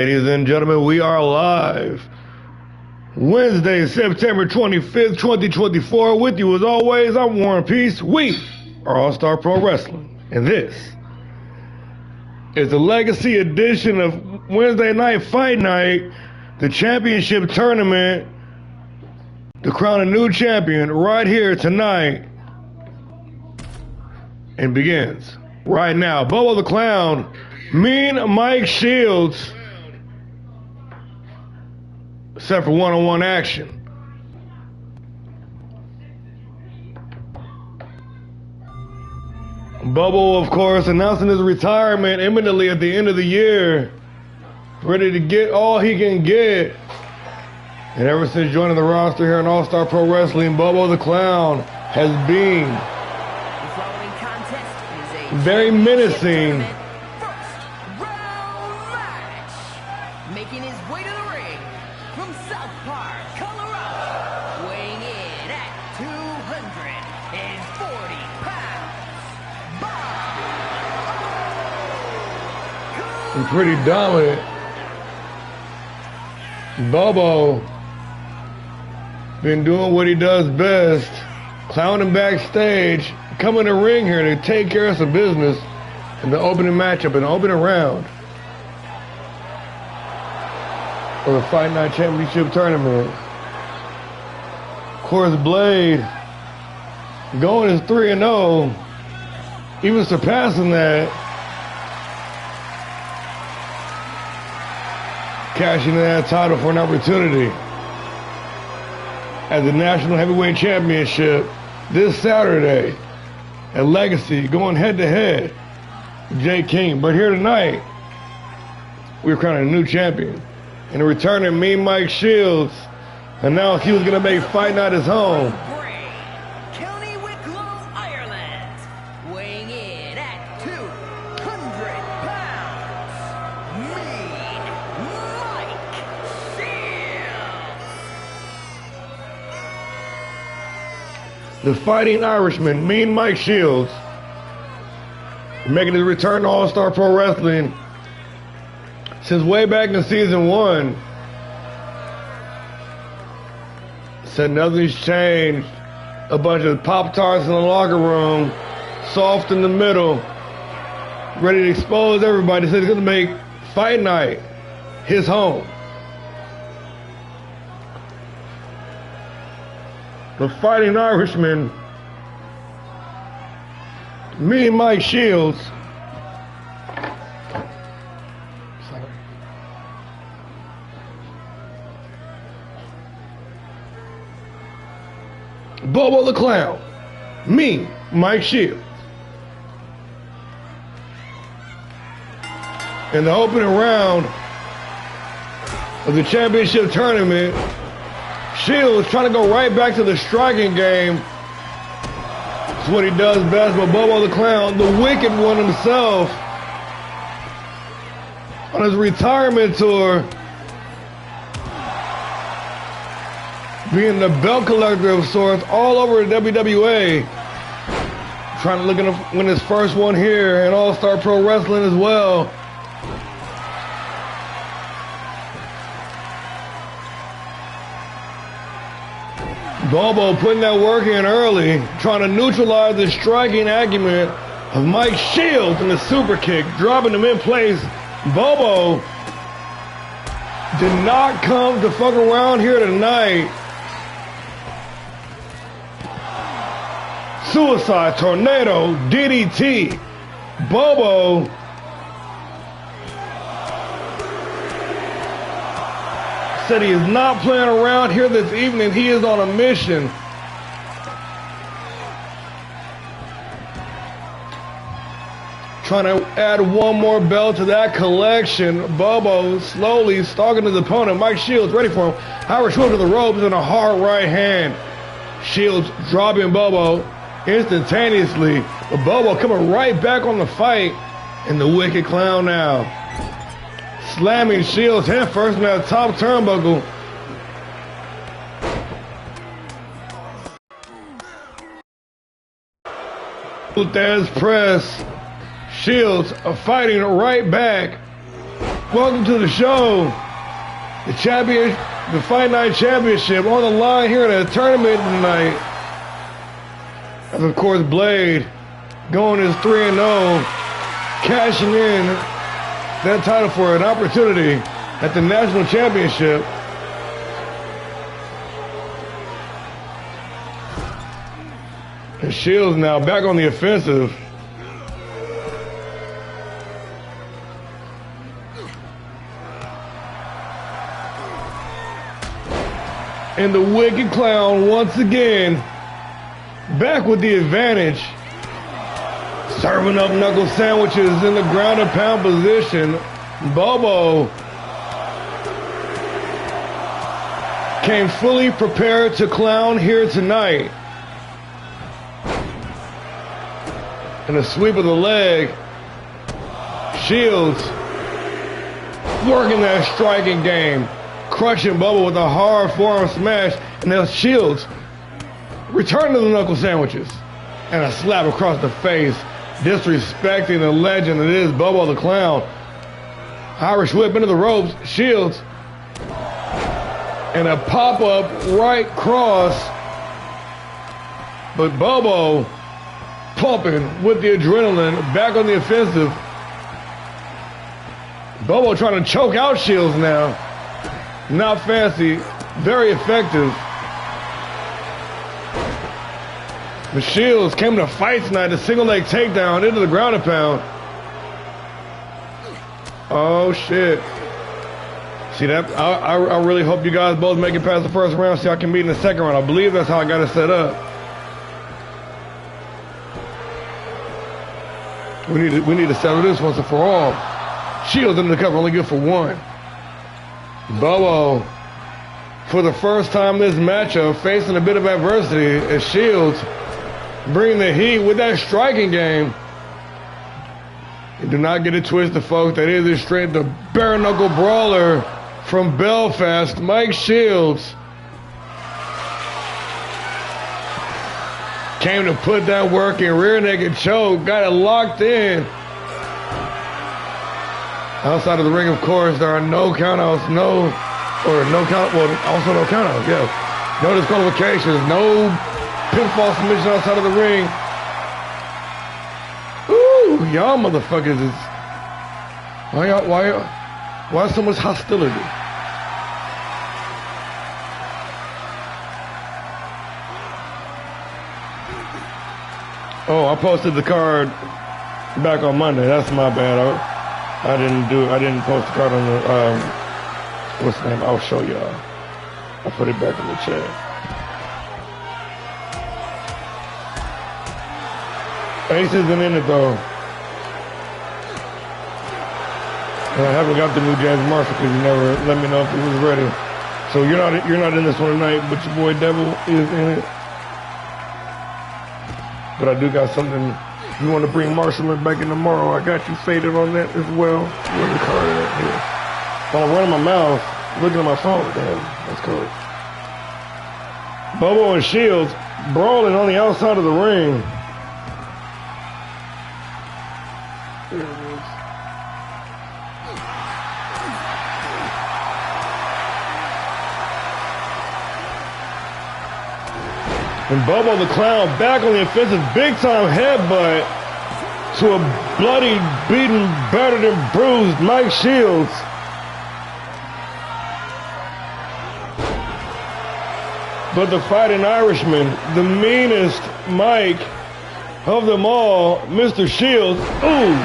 Ladies and gentlemen, we are live. Wednesday, September 25th, 2024. With you as always, I'm Warren Peace. We are All-Star Pro Wrestling. And this is the legacy edition of Wednesday Night Fight Night, the championship tournament, to crown a new champion right here tonight. And begins right now. Bobo the Clown, Mean Mike Shields, except for one-on-one action. Bobo, of course, announcing his retirement imminently at the end of the year, ready to get all he can get. And ever since joining the roster here in All-Star Pro Wrestling, Bobo the Clown has been very menacing. Making his way to the ring from South Park, Colorado, weighing in at 240 pounds, And pretty dominant. Bobo been doing what he does best, clowning backstage, coming to ring here to take care of some business in the opening matchup, in the opening round for the Fight Night Championship Tournament. Of course, Blade going is 3-0, even surpassing that, cashing in that title for an opportunity at the National Heavyweight Championship this Saturday at Legacy, going head-to-head with Jay King. But here tonight, we're crowning a new champion. And the returning Mean Mike Shields announced he was going to make Fight Night his home. County Wicklow, Ireland, weighing in at 200 pounds, Mean Mike Shields. The Fighting Irishman, Mean Mike Shields, making his return to All-Star Pro Wrestling since way back in season 1. Said nothing's changed. A bunch of Pop-Tarts in the locker room, soft in the middle, ready to expose everybody. Said he's going to make Fight Night his home. The Fighting Irishman, Mean Mike Shields, Bobo the Clown, Mean Mike Shields. In the opening round of the championship tournament, Shields trying to go right back to the striking game. That's what he does best, but Bobo the Clown, the wicked one himself, on his retirement tour, being the belt collector of sorts all over the WWA, trying to look to win his first one here in All-Star Pro Wrestling as well. Bobo putting that work in early, trying to neutralize the striking acumen of Mike Shields in the super kick, dropping him in place. Bobo did not come to fuck around here tonight. Suicide Tornado DDT. Bobo said he is not playing around here this evening. He is on a mission. Trying to add one more belt to that collection. Bobo slowly stalking his opponent. Mike Shields ready for him. Irish whip to the ropes and a hard right hand. Shields dropping Bobo instantaneously. But Bobo coming right back on the fight. And the Wicked Clown now slamming Shields head first in that top turnbuckle. There's press. Shields are fighting right back. Welcome to the show. The Fight Night Championship on the line here in a tournament tonight. And of course, Blade going his 3-0, cashing in that title for an opportunity at the National Championship. And Shields now back on the offensive. And the Wicked Clown once again back with the advantage. Serving up knuckle sandwiches in the ground and pound position. Bobo came fully prepared to clown here tonight. And a sweep of the leg. Shields working that striking game. Crushing Bubba with a hard forearm smash, and then Shields return to the knuckle sandwiches and a slap across the face, disrespecting the legend that is Bubba the Clown. Irish whip into the ropes, Shields, and a pop-up right cross, but Bobo pumping with the adrenaline, back on the offensive. Bobo trying to choke out Shields now. Not fancy, very effective. The Shields came to fight tonight, a single leg takedown into the ground and pound. Oh shit. See that? I really hope you guys both make it past the first round so I can meet in the second round. I believe that's how I got it set up. We need to settle this once and for all. Shields in the cover, only good for one. Bobo, for the first time this matchup, facing a bit of adversity as Shields bringing the heat with that striking game. And do not get it twisted, folks. That is straight the bare knuckle brawler from Belfast, Mike Shields. Came to put that work in, rear naked choke, got it locked in. Outside of the ring, of course, there are no countouts, no countouts, yeah. No disqualifications, no pinfall submission outside of the ring. Ooh, y'all motherfuckers is, why so much hostility? Oh, I posted the card back on Monday, that's my bad. I didn't post the card on the, what's the name? I'll show y'all. I'll put it back in the chat. Ace isn't in it though. And I haven't got the new Jazz Marshall because you never let me know if it was ready. So you're not in this one tonight, but your boy Devil is in it. But I do got something. You want to bring Marshall back in tomorrow? I got you faded on that as well. Where's the card at here? While I'm running my mouth, looking at my phone. Damn, that's cool. Bobo and Shields brawling on the outside of the ring. There it is. And Bobo the Clown back on the offensive, big time headbutt to a bloody, beaten, battered, and bruised Mike Shields. But the Fighting Irishman, the meanest Mike of them all, Mr. Shields, ooh.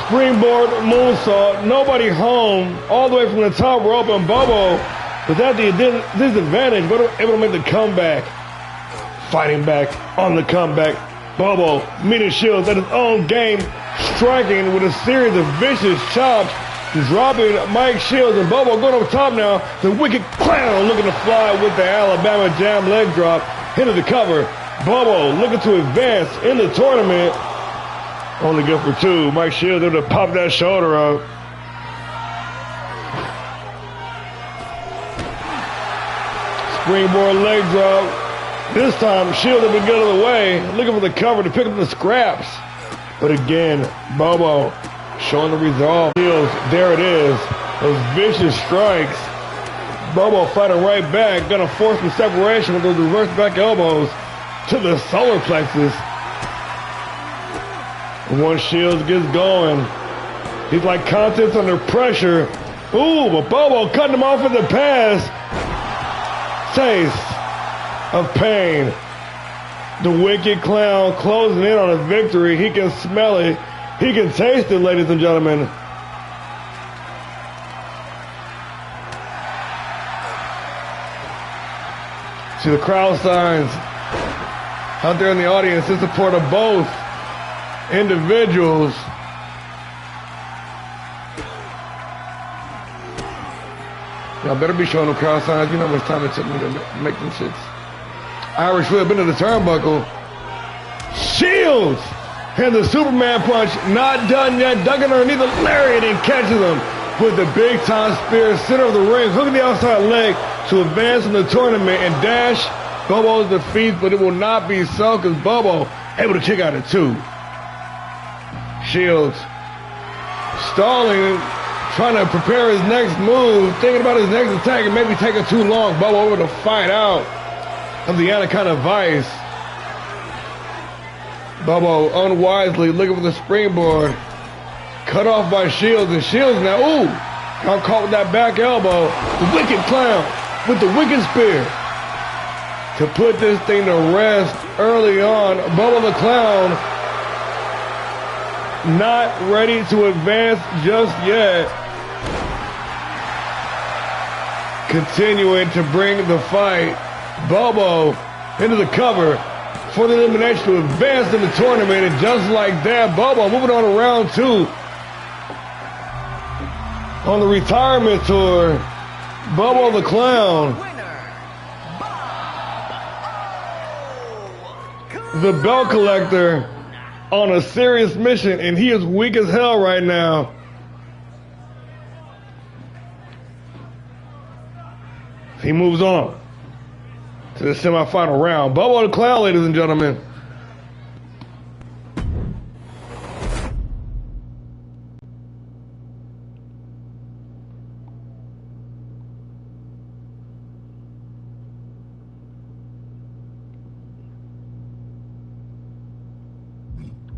Springboard moonsault, nobody home, all the way from the top rope, and Bobo was at the disadvantage, but able to make the comeback. Fighting back on the comeback. Bobo meeting Shields at his own game, striking with a series of vicious chops, dropping Mike Shields, and Bobo going up top now. The Wicked Clown looking to fly with the Alabama Jam leg drop into the cover. Bobo looking to advance in the tournament. Only good for two. Mike Shields able to pop that shoulder up. Springboard leg drop. This time, Shields had been good out of the way, looking for the cover to pick up the scraps. But again, Bobo showing the resolve. There it is. Those vicious strikes. Bobo fighting right back. Gonna force some separation with those reverse back elbows to the solar plexus. Once Shields gets going, he's like Constance under pressure. Ooh, but Bobo cutting him off in the pass. Taste of pain. The wicked clown closing in on a victory. He can smell it. He can taste it, ladies and gentlemen. See the crowd signs out there in the audience in support of both individuals. Y'all better be showing them crowd signs. You know how much time it took me to make them shits. Irish whip into the turnbuckle. Shields! And the Superman punch not done yet. Ducking underneath the lariat and catches him with the big time spear, center of the ring, hooking the outside leg to advance in the tournament and dash Bobo's defeat, but it will not be so because Bobo able to kick out at 2. Shields stalling, trying to prepare his next move, thinking about his next attack and maybe taking too long. Bobo able to fight out of the Anaconda Vice. Bobo unwisely looking for the springboard. Cut off by Shields, and Shields now, ooh, got caught with that back elbow. The wicked clown with the wicked spear. To put this thing to rest early on, Bobo the Clown not ready to advance just yet. Continuing to bring the fight. Bobo into the cover for the elimination to advance in the tournament, and just like that, Bobo moving on to round 2 on the retirement tour. Bobo the Clown, the belt collector, on a serious mission, and he is weak as hell right now. He moves on to the semifinal round. Bobo the Clown, ladies and gentlemen.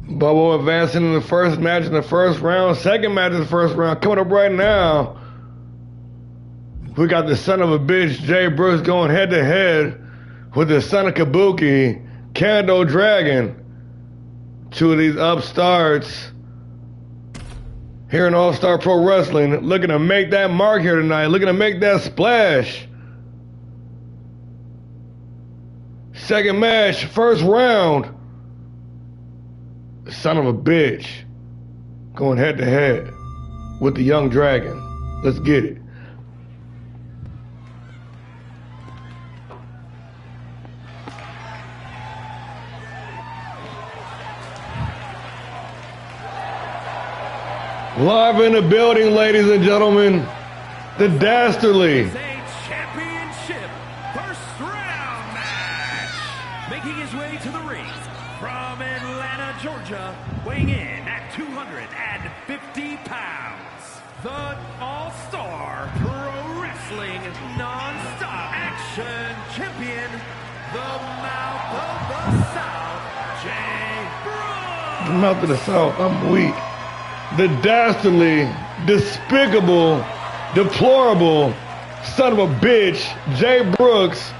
Bobo advancing in the first match in the first round. Second match in the first round. Coming up right now, we got the son of a bitch, Jay Brooks, going head to head with the son of Kabuki, Kendo Dragon. 2 of these upstarts here in All-Star Pro Wrestling, looking to make that mark here tonight, looking to make that splash. Second match, first round. Son of a bitch going head to head with the young dragon. Let's get it. Live in the building, ladies and gentlemen, the Dastardly Championship first round match. Making his way to the ring from Atlanta, Georgia, weighing in at 250 pounds, the All-Star Pro Wrestling Non-Stop Action Champion, the Mouth of the South, Jay Brooks. The Mouth of the South, I'm weak. The dastardly, despicable, deplorable son of a bitch, Jay Brooks,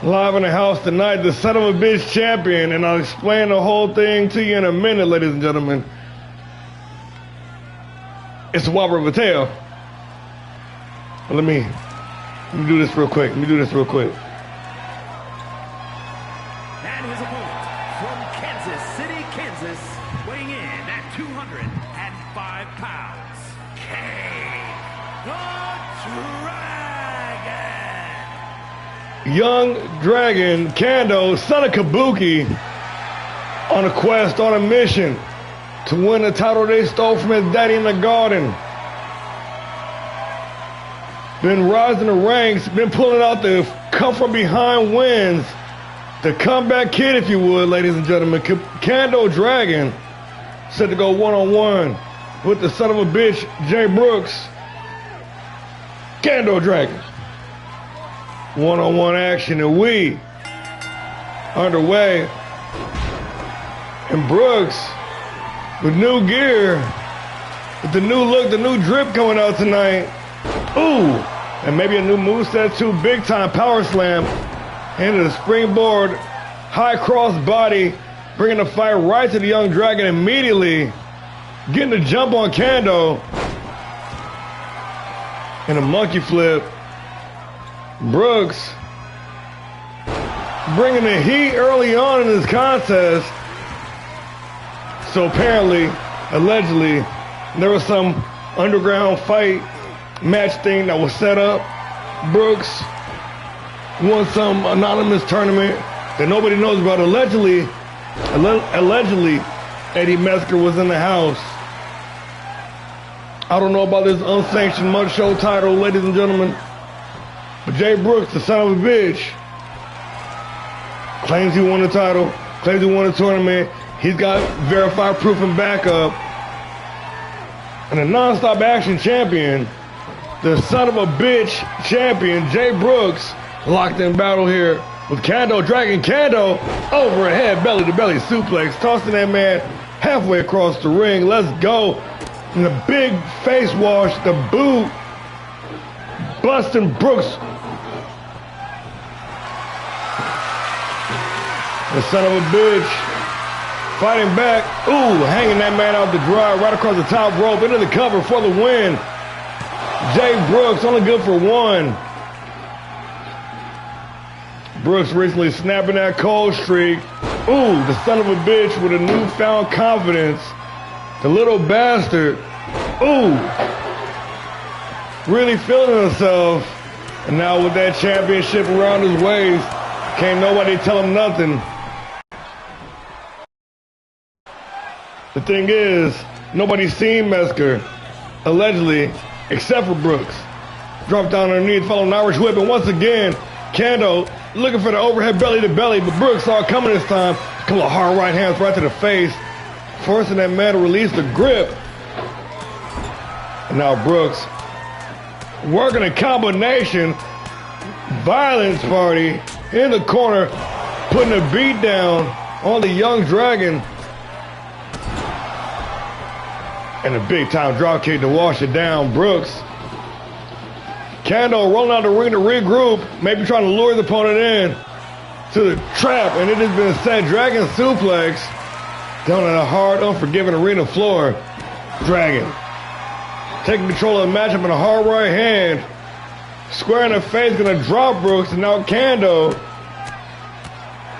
live in the house tonight, the son of a bitch champion, and I'll explain the whole thing to you in a minute, ladies and gentlemen. It's a whopper of a tale. But let me do this real quick. And his opponent from Kansas City, Kansas, weighing in at 205 pounds, Kane the Dragon. Young Dragon, Kendo, son of Kabuki, on a quest, on a mission to win the title they stole from his daddy in the garden. Been rising the ranks, been pulling out the come from behind wins The comeback kid, if you would, ladies and gentlemen. Kendo Dragon set to go one-on-one with the son of a bitch, Jay Brooks. Kendo Dragon. One-on-one action, and we underway. And Brooks, with new gear, with the new look, the new drip coming out tonight. Ooh, and maybe a new moveset too. Big time power slam into the springboard, high cross body, bringing the fight right to the young Dragon immediately. Getting the jump on Kendo. And a monkey flip. Brooks bringing the heat early on in this contest. So apparently, allegedly, there was some underground fight match thing that was set up. Brooks won some anonymous tournament that nobody knows about. Allegedly, Eddie Mesker was in the house. I don't know about this unsanctioned mud show title, ladies and gentlemen. But Jay Brooks, the son of a bitch, claims he won the title, claims he won the tournament. He's got verified proof and backup. And a non-stop action champion, the son of a bitch champion, Jay Brooks, locked in battle here with Kendo Dragon. Kendo overhead, belly-to-belly suplex, tossing that man halfway across the ring. Let's go. And the big face wash, the boot, busting Brooks. The son of a bitch fighting back. Ooh, hanging that man out to dry right across the top rope into the cover for the win. Jay Brooks only good for one. Brooks recently snapping that cold streak. Ooh, the son of a bitch with a newfound confidence. The little bastard. Ooh. Really feeling himself. And now with that championship around his waist, can't nobody tell him nothing. The thing is, nobody's seen Mesker, allegedly, except for Brooks. Dropped down underneath, following an Irish whip, and once again, Kendo looking for the overhead belly to belly, but Brooks saw it coming this time. A couple of hard right hands right to the face, forcing that man to release the grip. And now Brooks working a combination violence party in the corner, putting a beat down on the young Dragon. And a big time drop kick to wash it down. Brooks. Kendo rolling out the ring to regroup, maybe trying to lure the opponent in to the trap, and it has been set. Dragon suplex down on a hard, unforgiving arena floor. Dragon taking control of the matchup in a hard right hand. Square in the face, gonna drop Brooks, and now Kendo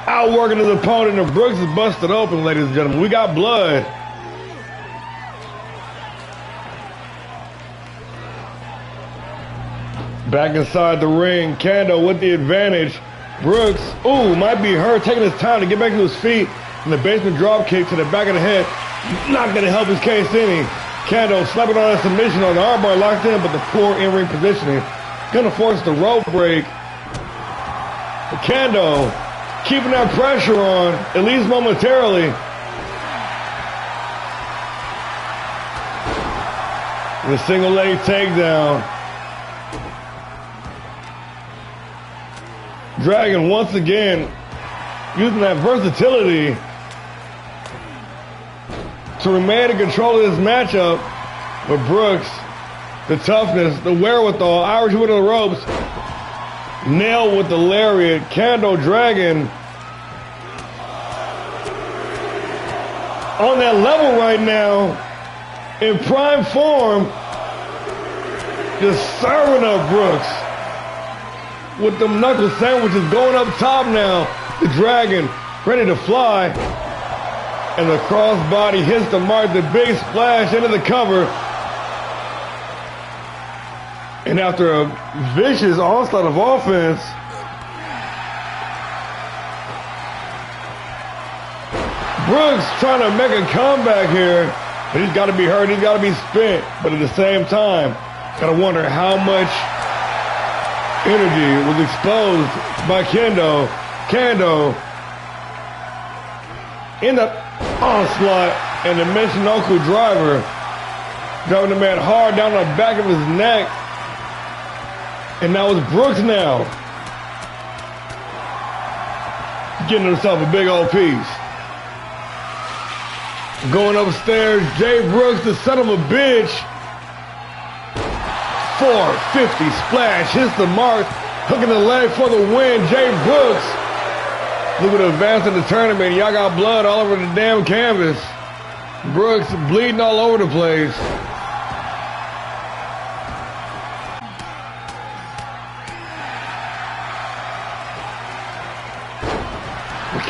outworking his opponent, and Brooks is busted open, ladies and gentlemen. We got blood. Back inside the ring, Kendo with the advantage. Brooks, ooh, might be hurt, taking his time to get back to his feet. And the basement drop kick to the back of the head, not gonna help his case any. Kendo slapping on a submission on the armbar, locked in, but the poor in-ring positioning gonna force the rope break. But Kendo keeping that pressure on, at least momentarily. The single leg takedown. Dragon once again using that versatility to remain in control of this matchup. But Brooks, the toughness, the wherewithal, Irish whip of the ropes, nailed with the lariat. Kendo Dragon on that level right now, in prime form, just serving up Brooks with them knuckle sandwiches going up top now. The Dragon ready to fly. And the crossbody hits the mark, the big splash into the cover. And after a vicious onslaught of offense, Brooks trying to make a comeback here, but he's got to be hurt, he's got to be spent. But at the same time, got to wonder how much energy was exposed by Kendo. Kendo in the onslaught and the Michinoku driver. Driving the man hard down the back of his neck. And now it's Brooks now. Getting himself a big old piece. Going upstairs, Jay Brooks, the son of a bitch. 450 splash, hits the mark, hooking the leg for the win. Jay Brooks looking to advance in the tournament. Y'all got blood all over the damn canvas. Brooks bleeding all over the place.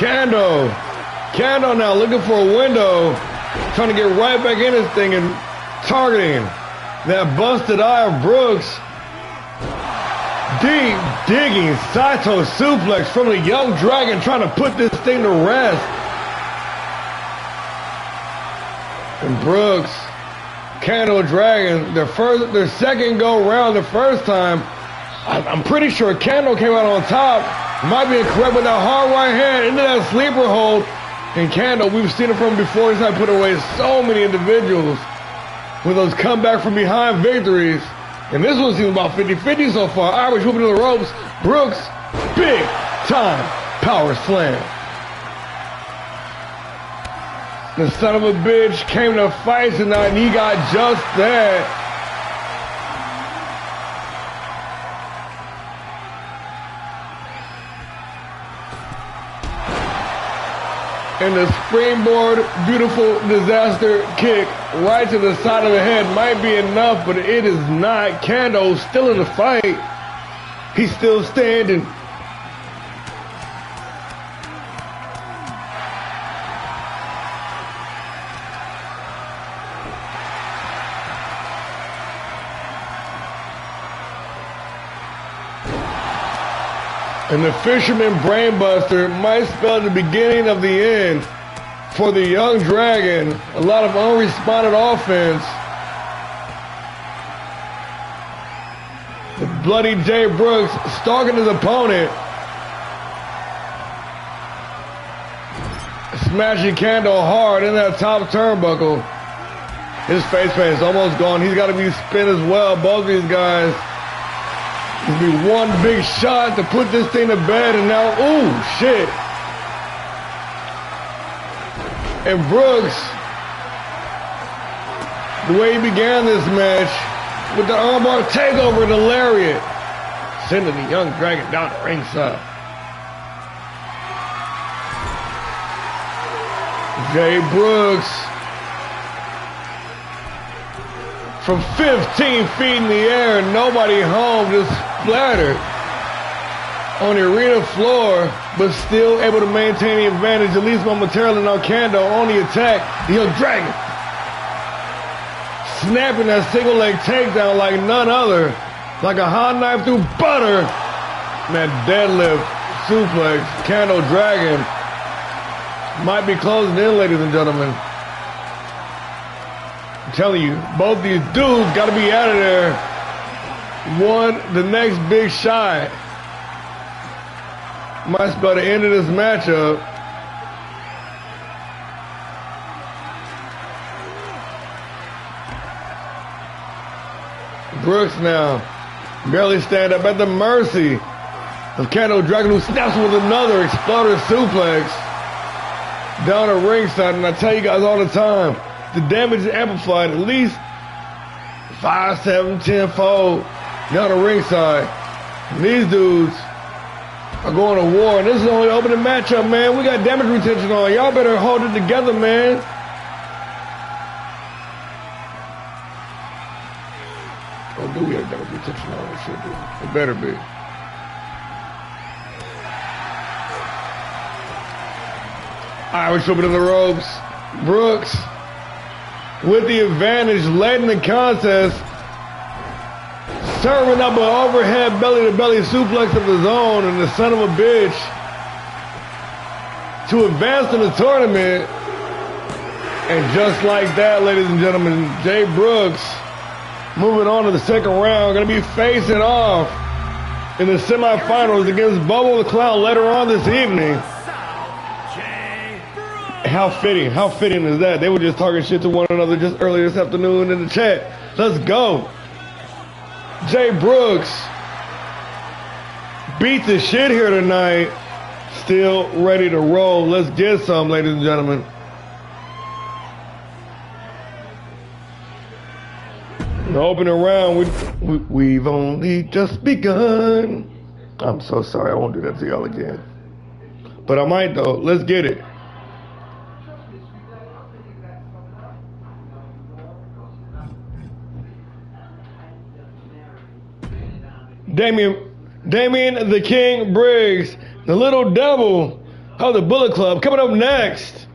Kando now looking for a window, trying to get right back in this thing and targeting that busted eye of Brooks. Deep digging Saito suplex from the Young Dragon, trying to put this thing to rest. And Brooks, Kando Dragon, their second go round. The first time, I'm pretty sure Kando came out on top. Might be incorrect, with that hard right hand into that sleeper hold. And Kando, we've seen it from before. He's not put away so many individuals with those comeback from behind victories. And this one seems about 50-50 so far. Irish whooping to the ropes. Brooks, big time power slam. The son of a bitch came to fight tonight, and he got just that. And the springboard, beautiful disaster kick right to the side of the head might be enough, but it is not. Kando still in the fight. He's still standing. And the Fisherman Brainbuster might spell the beginning of the end for the Young Dragon. A lot of unresponded offense. The bloody Jay Brooks stalking his opponent. Smashing Kando hard in that top turnbuckle. His face paint is almost gone. He's got to be spin as well. Both of these guys. It'll be one big shot to put this thing to bed, and now, ooh, shit. And Brooks, the way he began this match, with the armbar takeover and the lariat, sending the Young Dragon down to ringside. Jay Brooks, from 15 feet in the air, nobody home, just splattered on the arena floor, but still able to maintain the advantage, at least momentarily. Now Kando on the attack. The Young Dragon snapping that single leg takedown like none other, like a hot knife through butter. And that deadlift suplex. Kando Dragon might be closing in, ladies and gentlemen. I'm telling you, both these dudes got to be out of there. The next big shot might spell the end of this matchup. Brooks now barely stand up at the mercy of Kando Dragon, who snaps with another exploder suplex down at ringside. And I tell you guys all the time, the damage is amplified at least 5, 7, 10-fold down the ringside. And these dudes are going to war. And this is only opening matchup, man. We got damage retention on. Y'all better hold it together, man. Oh, do we have damage retention on? It should be. It better be. Irish whipping in the ropes. Brooks with the advantage late in the contest, serving up an overhead belly-to-belly suplex of his own, and the son of a bitch to advance in the tournament. And just like that, ladies and gentlemen, Jay Brooks moving on to the second round, going to be facing off in the semifinals against Bubba the Clown later on this evening. How fitting is that? They were just talking shit to one another just earlier this afternoon in the chat. Let's go. Jay Brooks beat the shit here tonight. Still ready to roll. Let's get some, ladies and gentlemen. The opening round, we've only just begun. I'm so sorry, I won't do that to y'all again. But I might though. Let's get it. Damian the King Briggs, the Little Devil of the Bullet Club, coming up next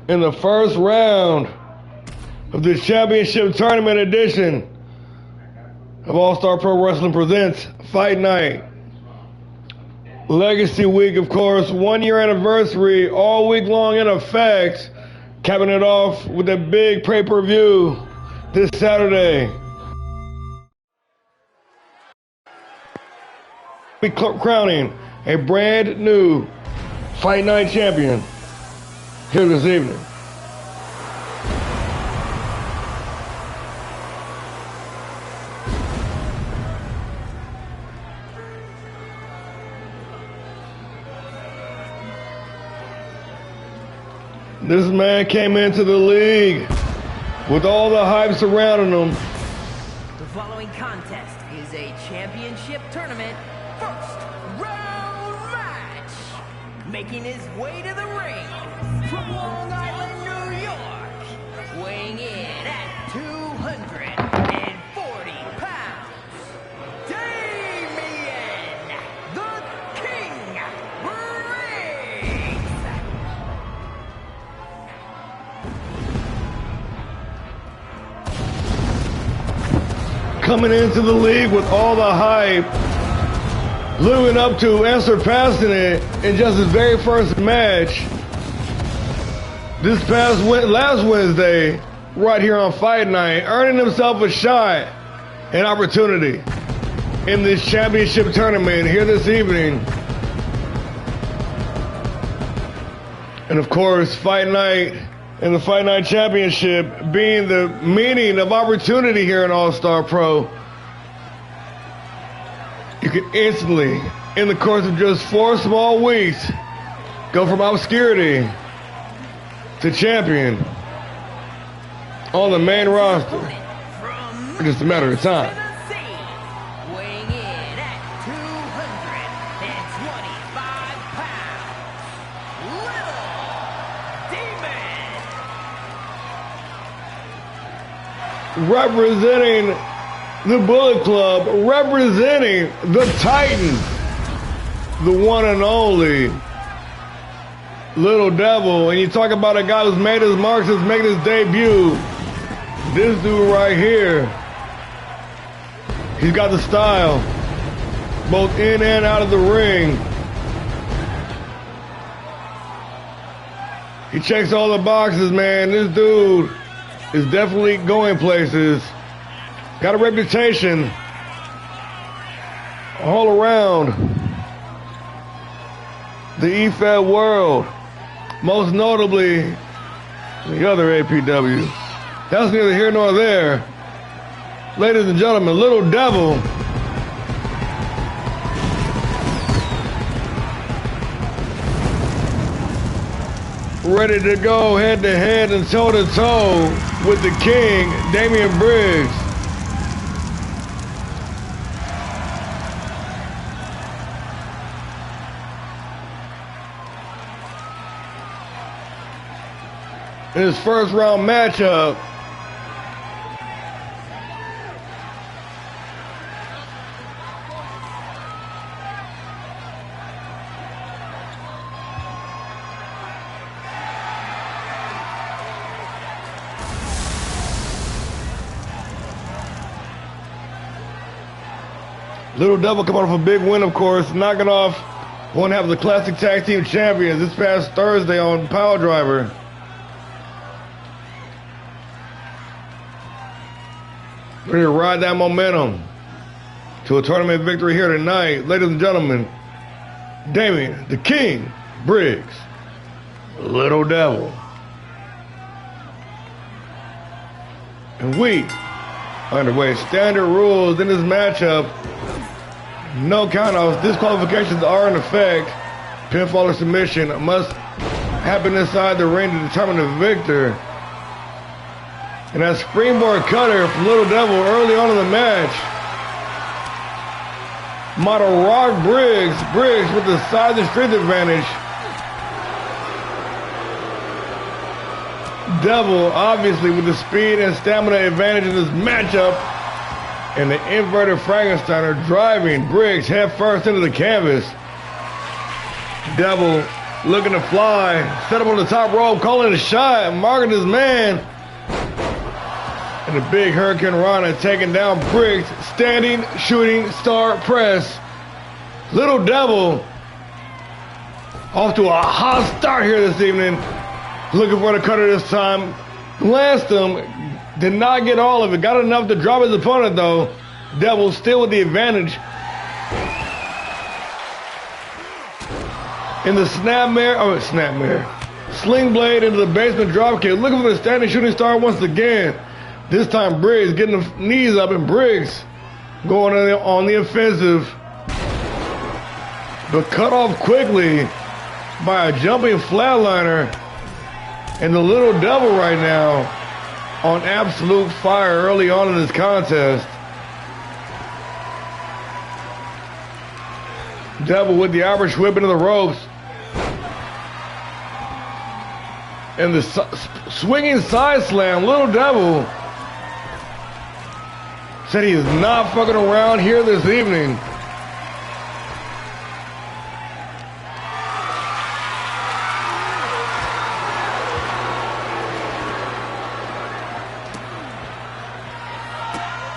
in the first round of the championship tournament edition of All-Star Pro Wrestling Presents Fight Night. Legacy Week, of course, 1 year anniversary, all week long in effect, capping it off with a big pay-per-view this Saturday. We crowning a brand new Fight Night champion here this evening. This man came into the league with all the hype surrounding him. The following contest is a championship tournament first round match. Making his way to the ring from Long Island, New York, weighing in at 240 pounds, Damian the King Briggs. Coming into the league with all the hype, living up to and surpassing it in just his very first match last Wednesday, right here on Fight Night, earning himself a shot, an opportunity in this championship tournament here this evening. And of course, Fight Night and the Fight Night Championship being the meaning of opportunity here in All-Star Pro. You can instantly, in the course of just 4 small weeks, go from obscurity to champion on the main roster in just a matter of time. Weighing in at 225 pounds, Little Demon. Representing the Bullet Club, representing the Titan, the one and only Little Devil. And you talk about a guy who's made his mark since making his debut. This dude right here, he's got the style, both in and out of the ring. He checks all the boxes, man. This dude is definitely going places. Got a reputation all around the EFED world, most notably the other APW. That's neither here nor there. Ladies and gentlemen, Little Devil. Ready to go head to head and toe to toe with the King, Damian Briggs. In his first round matchup, Little Devil coming off a big win, of course, knocking off one half of the Classic Tag Team Champions this past Thursday on Power Driver. Ready to ride that momentum to a tournament victory here tonight. Ladies and gentlemen, Damian the King Briggs. Little Devil. And we underway. Standard rules in this matchup. No countouts. Disqualifications are in effect. Pinfall or submission must happen inside the ring to determine the victor. And that springboard cutter from Little Devil early on in the match. Model Rock Briggs. Briggs with the size and strength advantage. Devil, obviously, with the speed and stamina advantage in this matchup. And the inverted Frankensteiner driving Briggs head first into the canvas. Devil looking to fly. Set up on the top rope, calling a shot. Marking his man. And the big Hurricane Rana taking down Briggs. Standing, shooting, star press. Little Devil off to a hot start here this evening. Looking for the cutter this time. Lanced him. Did not get all of it. Got enough to drop his opponent though. Devil still with the advantage. In the snapmare. Sling blade into the basement dropkick. Looking for the standing shooting star once again. This time Briggs getting the knees up and Briggs going on the offensive. But cut off quickly by a jumping flatliner. And the Little Devil right now on absolute fire early on in this contest. Devil with the Irish whip into the ropes. And the swinging side slam. Little Devil said he is not fucking around here this evening.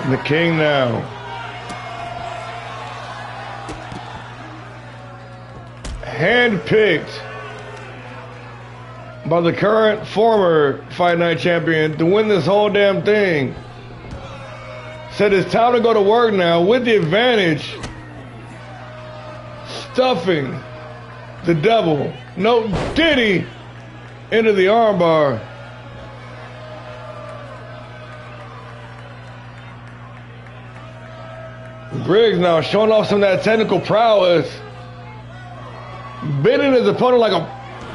And the King now. Handpicked by the current former Fight Night champion to win this whole damn thing. Said it's time to go to work now with the advantage. Stuffing the Devil. No Diddy into the armbar. Briggs now showing off some of that technical prowess. Bending his opponent like a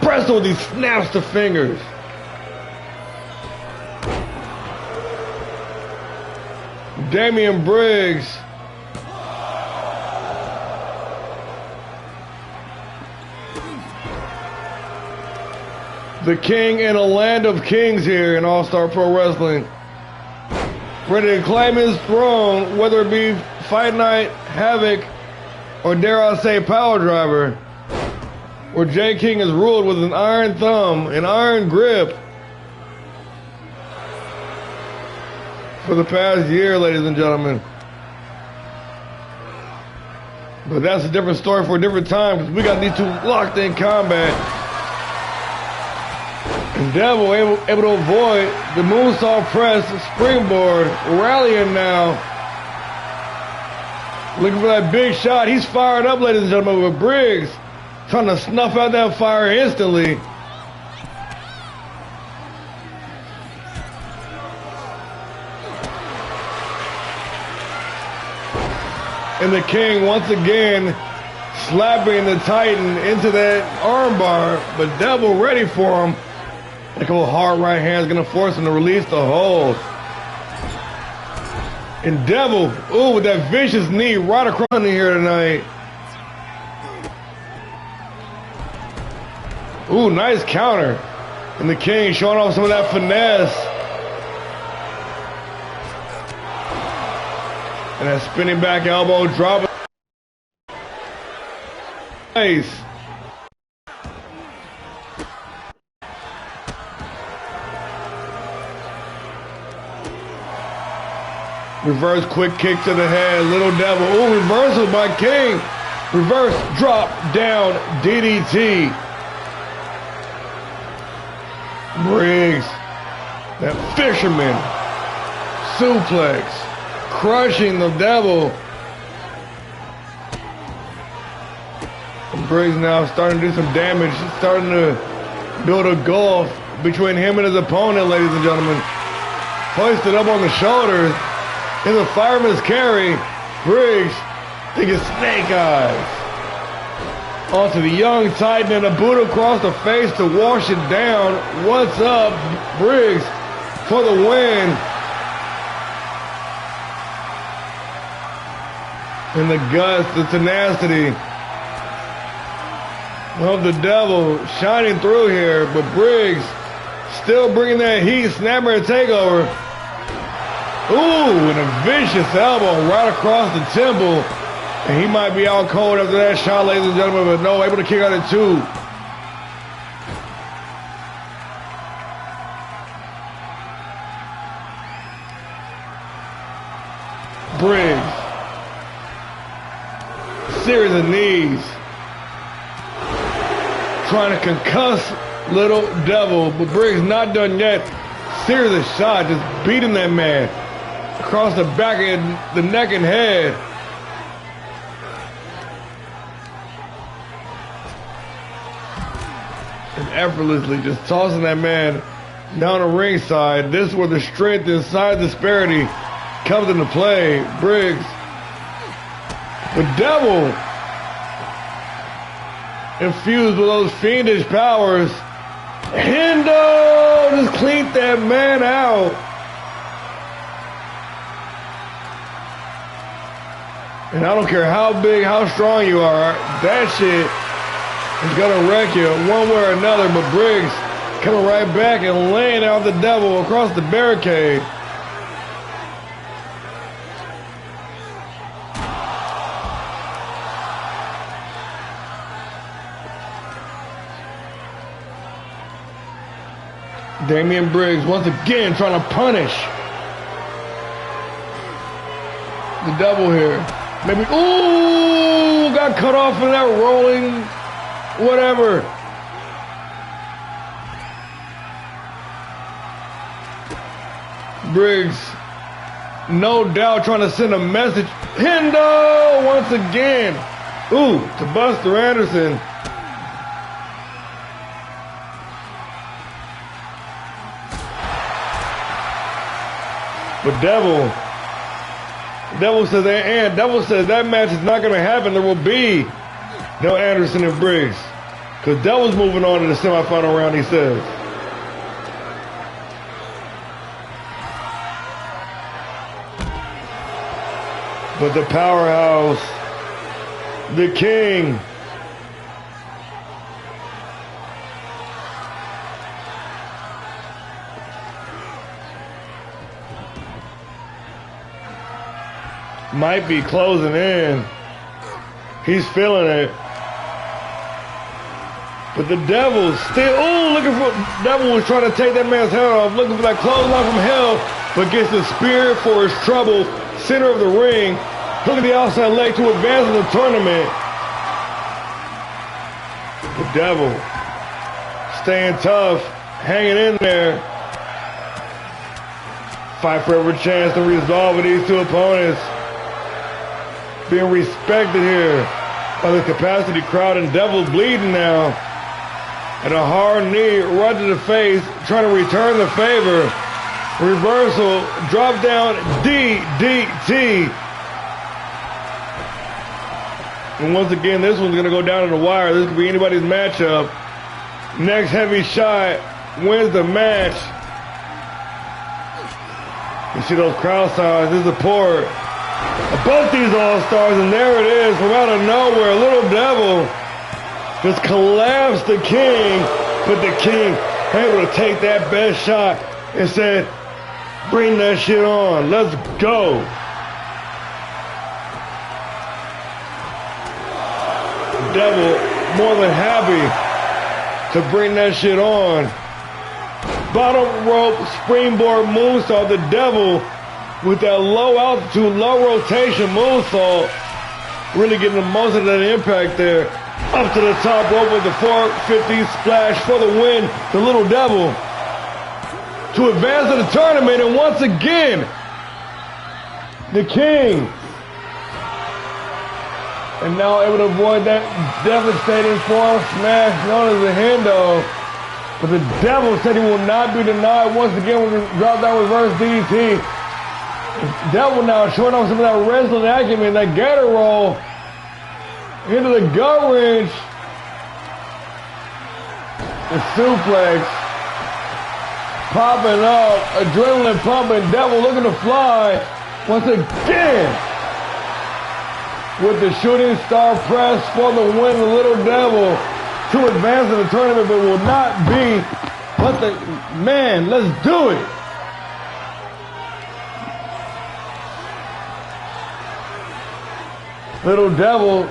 pretzel with these snaps to fingers. Damian Briggs. The king in a land of kings here in All-Star Pro Wrestling. Ready to claim his throne, whether it be Fight Night, Havoc, or dare I say Power Driver, where J. King is ruled with an iron thumb, an iron grip for the past year, ladies and gentlemen. But that's a different story for a different time, because we got these two locked in combat. And Devil able to avoid the moonsault press, springboard, rallying now. Looking for that big shot. He's fired up, ladies and gentlemen, with Briggs trying to snuff out that fire instantly. And the King once again slapping the Titan into that armbar, but Devil ready for him. A couple hard right hands gonna force him to release the hold. And Devil, ooh, with that vicious knee right across in here tonight. Ooh, nice counter. And the King showing off some of that finesse. And that spinning back elbow drop. Nice. Reverse quick kick to the head. Little Devil. Ooh, reversal by King. Reverse drop down DDT. Briggs. That fisherman. Suplex. Crushing the Devil. And Briggs now starting to do some damage. Starting to build a gulf between him and his opponent, ladies and gentlemen. Hoisted up on the shoulders. In the fireman's carry, Briggs thinking snake eyes. Onto the young Titan and a boot across the face to wash it down. What's up, Briggs, for the win. And the guts, the tenacity of the Devil shining through here, but Briggs still bringing that heat, snapper and takeover. Ooh, and a vicious elbow right across the temple. And he might be out cold after that shot, ladies and gentlemen, but no, able to kick out at 2. Briggs. Series of knees. Trying to concuss little Devil, but Briggs not done yet. Series of shots, just beating that man across the back of the neck and head. And effortlessly just tossing that man down the ringside. This is where the strength and size disparity comes into play. Briggs. The Devil infused with those fiendish powers. Hendo just cleaned that man out. And I don't care how big, how strong you are, that shit is gonna wreck you one way or another. But Briggs coming right back and laying out the Devil across the barricade. Damian Briggs once again trying to punish the Devil here. Maybe, ooh, got cut off in that rolling, whatever. Briggs, no doubt trying to send a message. Hendo once again. Ooh, to Buster Anderson. But Devil says that match is not going to happen. There will be no Anderson and Briggs. Because Devil's moving on to the semifinal round, he says. But the powerhouse, the king, might be closing in. He's feeling it. But the Devil still, ooh, looking for, Devil was trying to take that man's head off, looking for that clothesline from hell, but gets the spear for his trouble, center of the ring, hooking the outside leg to advance in the tournament. The Devil staying tough, hanging in there. Fight for every chance to resolve with these two opponents. Being respected here by the capacity crowd, and Devil's bleeding now. And a hard knee right to the face, trying to return the favor. Reversal, drop down, DDT. And once again, this one's gonna go down to the wire. This could be anybody's matchup. Next heavy shot wins the match. You see those crowd signs, this support. Both these All-Stars, and there it is, from out of nowhere, Little Devil just collapsed the King, but the King able to take that best shot and said, bring that shit on, let's go. The Devil more than happy to bring that shit on. Bottom rope springboard moonsault, the Devil with that low altitude, low rotation moonsault, really getting the most of that impact there. Up to the top rope with the 450 splash for the win. The Little Devil to advance to the tournament, and once again, the King. And now able to avoid that devastating forearm smash known as the Hendo. But the Devil said he will not be denied once again when he dropped that reverse DDT. The Devil now showing off some of that wrestling acumen, that gator roll into the gut wrench. The suplex popping up, adrenaline pumping, Devil looking to fly once again with the shooting star press for the win. The Little Devil to advance in the tournament, but will not be. But the man, let's do it. Little Devil,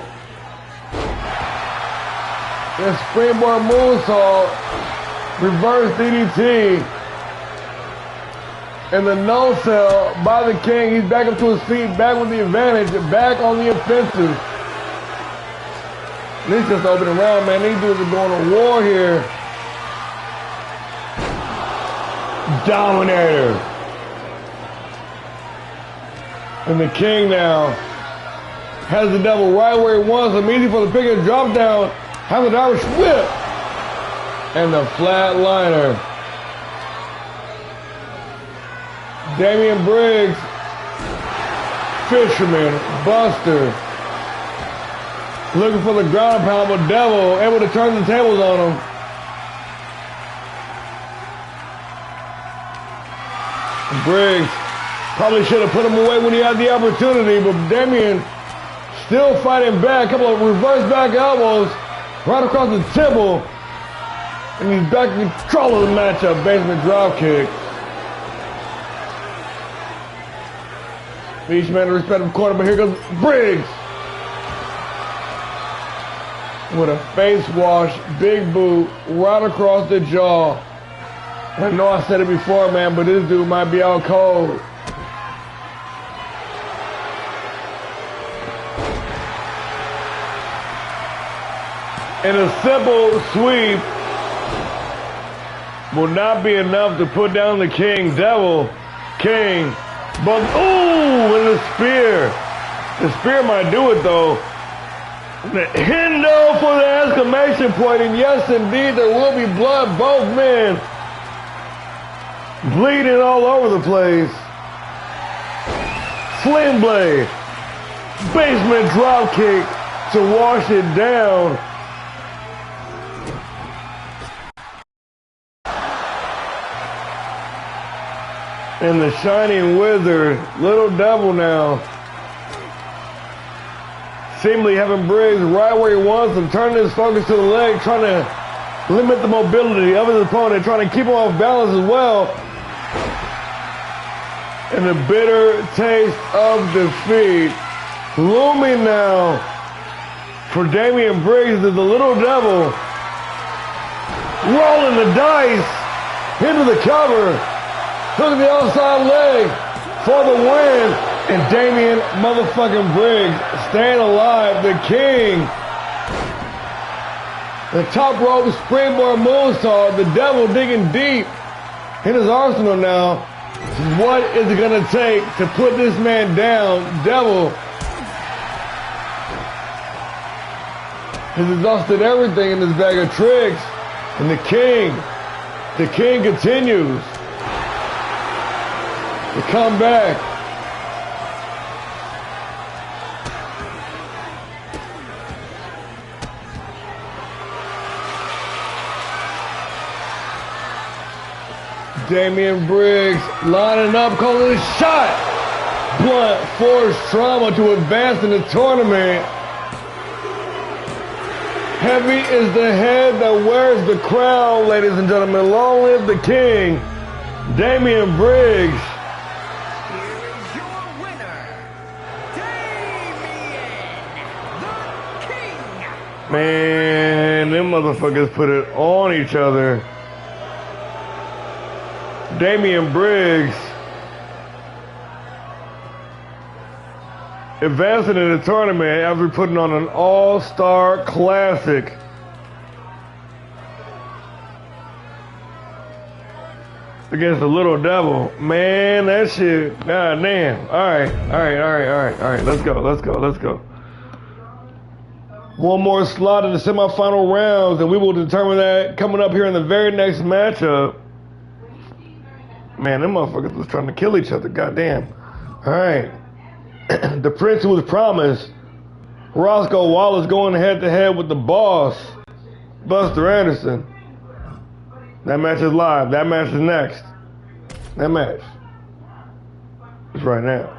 the springboard moonsault, reverse DDT, and the no sell by the King. He's back up to his feet, back with the advantage, back on the offensive. This just opening round, man. These dudes are going to war here. Dominator. And the King now has the Devil right where he wants him. Easy for the pick and drop down. Has the Irish whip. And the flatliner. Damian Briggs. Fisherman. Buster. Looking for the ground pound, but Devil able to turn the tables on him. Briggs probably should have put him away when he had the opportunity, but Damian still fighting back. A couple of reverse back elbows right across the temple. And he's back in control of the matchup. Basement drop kick. Each man in respective corner, but here goes Briggs. With a face wash, big boot, right across the jaw. I know I said it before, man, but this dude might be out cold. And a simple sweep will not be enough to put down the King. Devil, King, but ooh, and the spear. The spear might do it though. The Hendo for the exclamation point, and yes indeed there will be blood. Both men bleeding all over the place. Sling blade, basement drop kick to wash it down. And the Shining Wizard, Little Devil now, seemingly having Briggs right where he wants him, turning his focus to the leg, trying to limit the mobility of his opponent, trying to keep him off balance as well. And the bitter taste of defeat looming now for Damian Briggs is the Little Devil. Rolling the dice into the cover. Took the outside leg for the win. And Damian motherfucking Briggs staying alive. The King. The top rope springboard moonsault. The Devil digging deep in his arsenal now. What is it going to take to put this man down? Devil has exhausted everything in this bag of tricks. And the King continues to come back. Damian Briggs lining up, calling a shot. Blunt force trauma to advance in the tournament. Heavy is the head that wears the crown, ladies and gentlemen. Long live the King, Damian Briggs. Here is your winner, Damian the King. Man, them motherfuckers put it on each other. Damian Briggs advancing in the tournament after putting on an all-star classic. Against the Little Devil. Man, that shit, god damn. All right. Let's go. One more slot in the semifinal rounds, and we will determine that coming up here in the very next matchup. Man, them motherfuckers was trying to kill each other. Goddamn. All right. The Prince who was promised. Roscoe Wallace going head-to-head with the boss, Buster Anderson. That match is live. That match is next. That match is right now.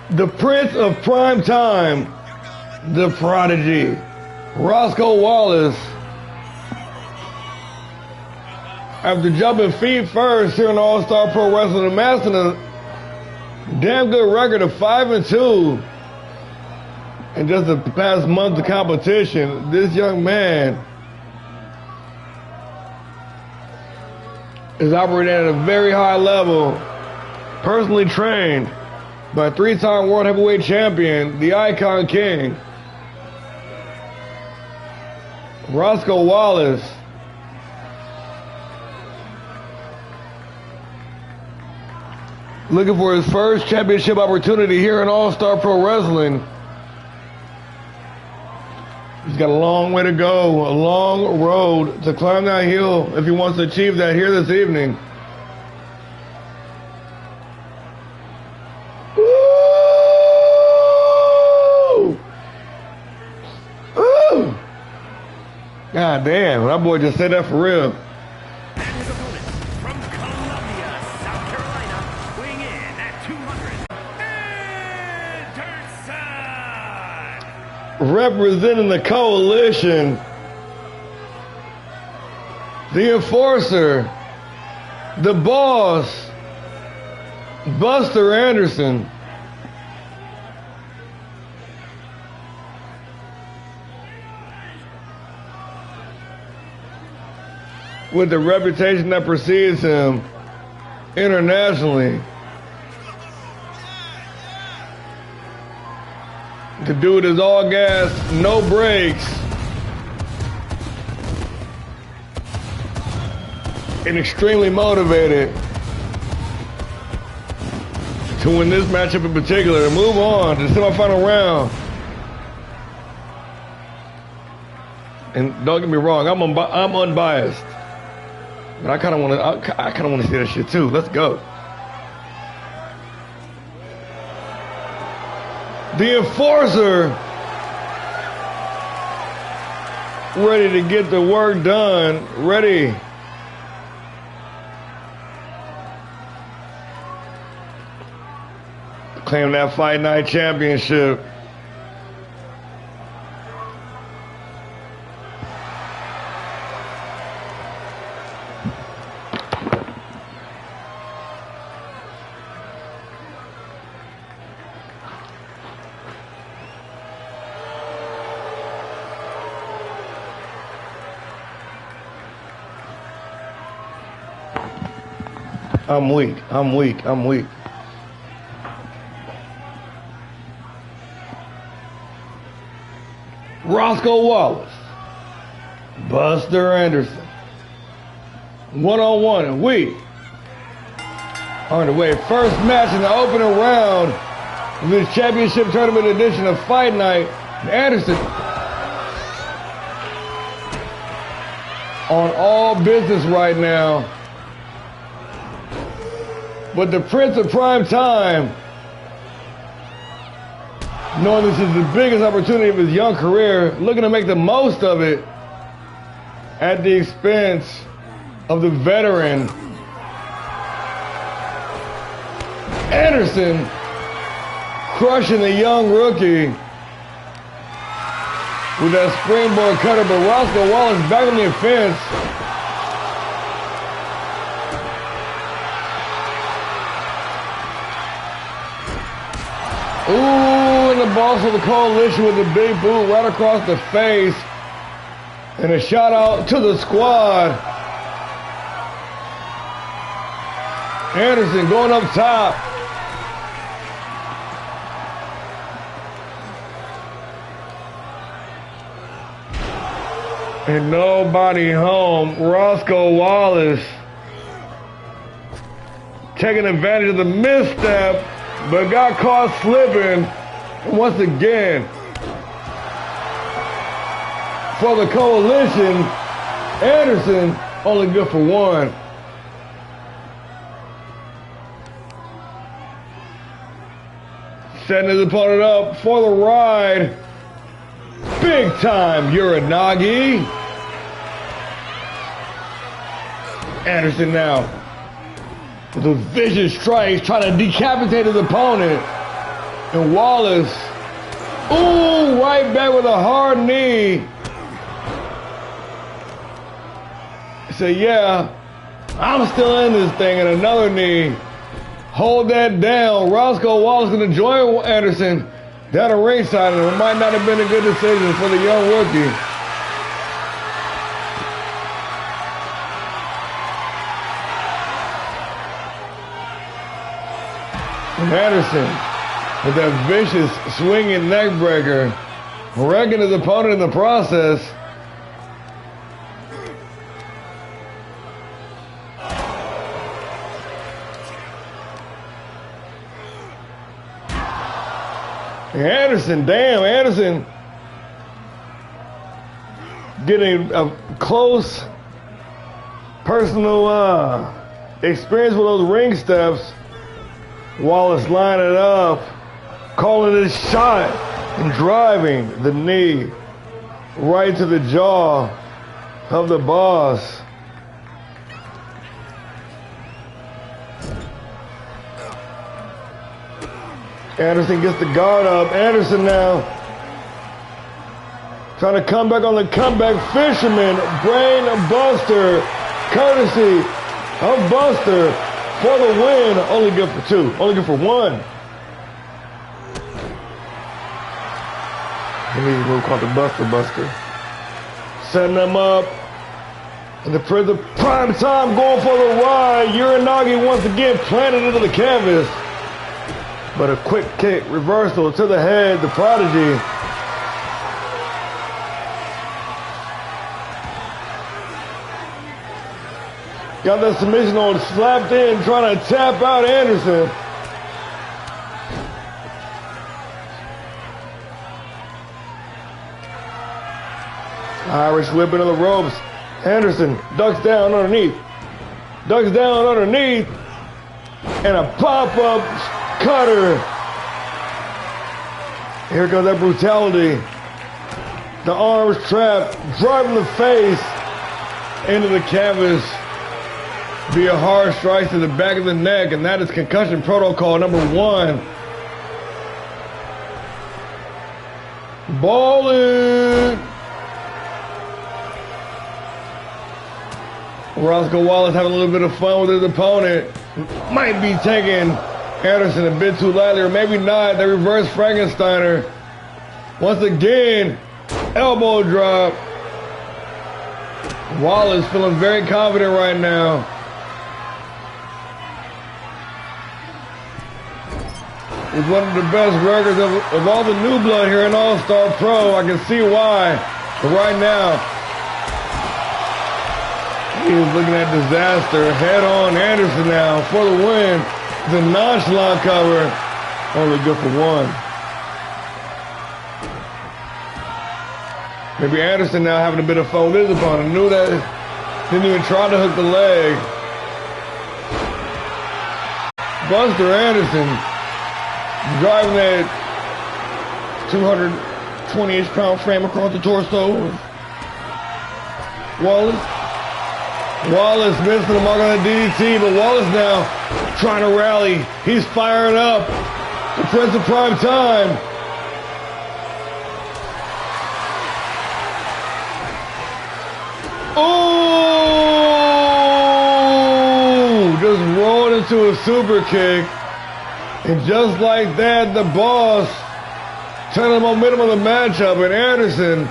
The Prince of Prime Time, the Prodigy, Roscoe Wallace. After jumping feet first here in All-Star Pro Wrestling, amassing a damn good record of 5-2 in just the past month of competition, this young man is operating at a very high level, personally trained by three-time World Heavyweight Champion, the Icon King, Roscoe Wallace. Looking for his first championship opportunity here in All-Star Pro Wrestling. He's got a long way to go, a long road to climb that hill if he wants to achieve that here this evening. God damn, that boy just said that for real. And his opponent from Columbia, South Carolina, weighing in at 200, Anderson! Representing the coalition, the enforcer, the boss, Buster Anderson. With the reputation that precedes him internationally. The dude is all gas, no brakes, and extremely motivated to win this matchup in particular and move on to the semifinal round. And don't get me wrong, I'm unbiased. But I kind of want to see that shit too. Let's go. The enforcer, ready to get the work done. Ready. Claim that Fight Night championship. I'm weak. Roscoe Wallace, Buster Anderson. One-on-one, and we are on the way. First match in the opening round of this championship tournament edition of Fight Night. Anderson on all business right now. But the Prince of Prime Time, knowing this is the biggest opportunity of his young career, looking to make the most of it at the expense of the veteran Anderson. crushing the young rookie with that springboard cutter, but Roscoe Wallace back on the offense. Ooh, and the boss of the coalition with the big boot right across the face. And a shout out to the squad. Anderson going up top. And nobody home. Roscoe Wallace taking advantage of the misstep, but got caught slipping once again. For the coalition, Anderson only good for one. Setting his opponent up for the ride. Big time Uranagi. Anderson now with those vicious strikes trying to decapitate his opponent. And Wallace, ooh, right back with a hard knee. Say, yeah, I'm still in this thing, and another knee. Hold that down. Roscoe Wallace going to join Anderson down the ringside, and it might not have been a good decision for the young rookie. And Anderson with that vicious swinging neck breaker, wrecking his opponent in the process. Anderson, damn, Anderson getting a close personal experience with those ring steps. Wallace lining up, calling his shot, and driving the knee right to the jaw of the boss. Anderson gets the guard up. Anderson now trying to come back on the comeback. Fisherman, brain buster, courtesy of Buster for the win. Only good for two. Only good for one. He needs a move called the Buster. Setting them up. And the prime time going for the ride. Uranagi once again planted into the canvas. But a quick kick, reversal to the head, the Prodigy. Got that submission hold slapped in, trying to tap out Anderson. Irish whip into the ropes. Anderson ducks down underneath. And a pop-up cutter. Here comes that brutality. The arms trapped, driving the face into the canvas. Be a hard strike to the back of the neck, and that is concussion protocol number 1. Ballin'. Roscoe Wallace having a little bit of fun with his opponent. Might be taking Anderson a bit too lightly, or maybe not. They reverse Frankensteiner. Once again, elbow drop. Wallace feeling very confident right now. He's one of the best records of all the new blood here in All-Star Pro. I can see why. But right now, he's looking at disaster. Head on Anderson now for the win. The nonchalant cover, only good for one. Maybe Anderson now having a bit of fun with his opponent. Knew that, didn't even try to hook the leg. Buster Anderson driving that 220-inch pound frame across the torso. Wallace missed the mark on the DDT, but Wallace now trying to rally. He's firing up. The Prince of Prime Time. Oh! Just rolled into a super kick. And just like that, the boss turned the momentum of the matchup, and Anderson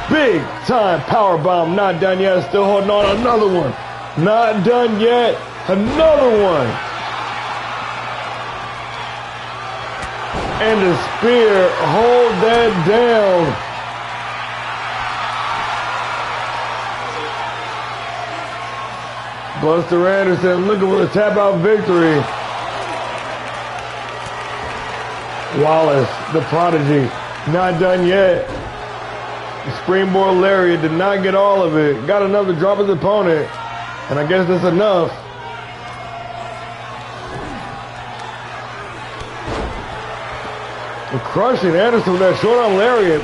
big time power bomb, not done yet, still holding on, another one, not done yet, another one. And the spear, hold that down. Buster Anderson looking for a tap out victory. Wallace, the prodigy, not done yet. Springboard lariat did not get all of it. Got enough to drop his opponent. And I guess that's enough. Crushing Anderson with that short arm lariat.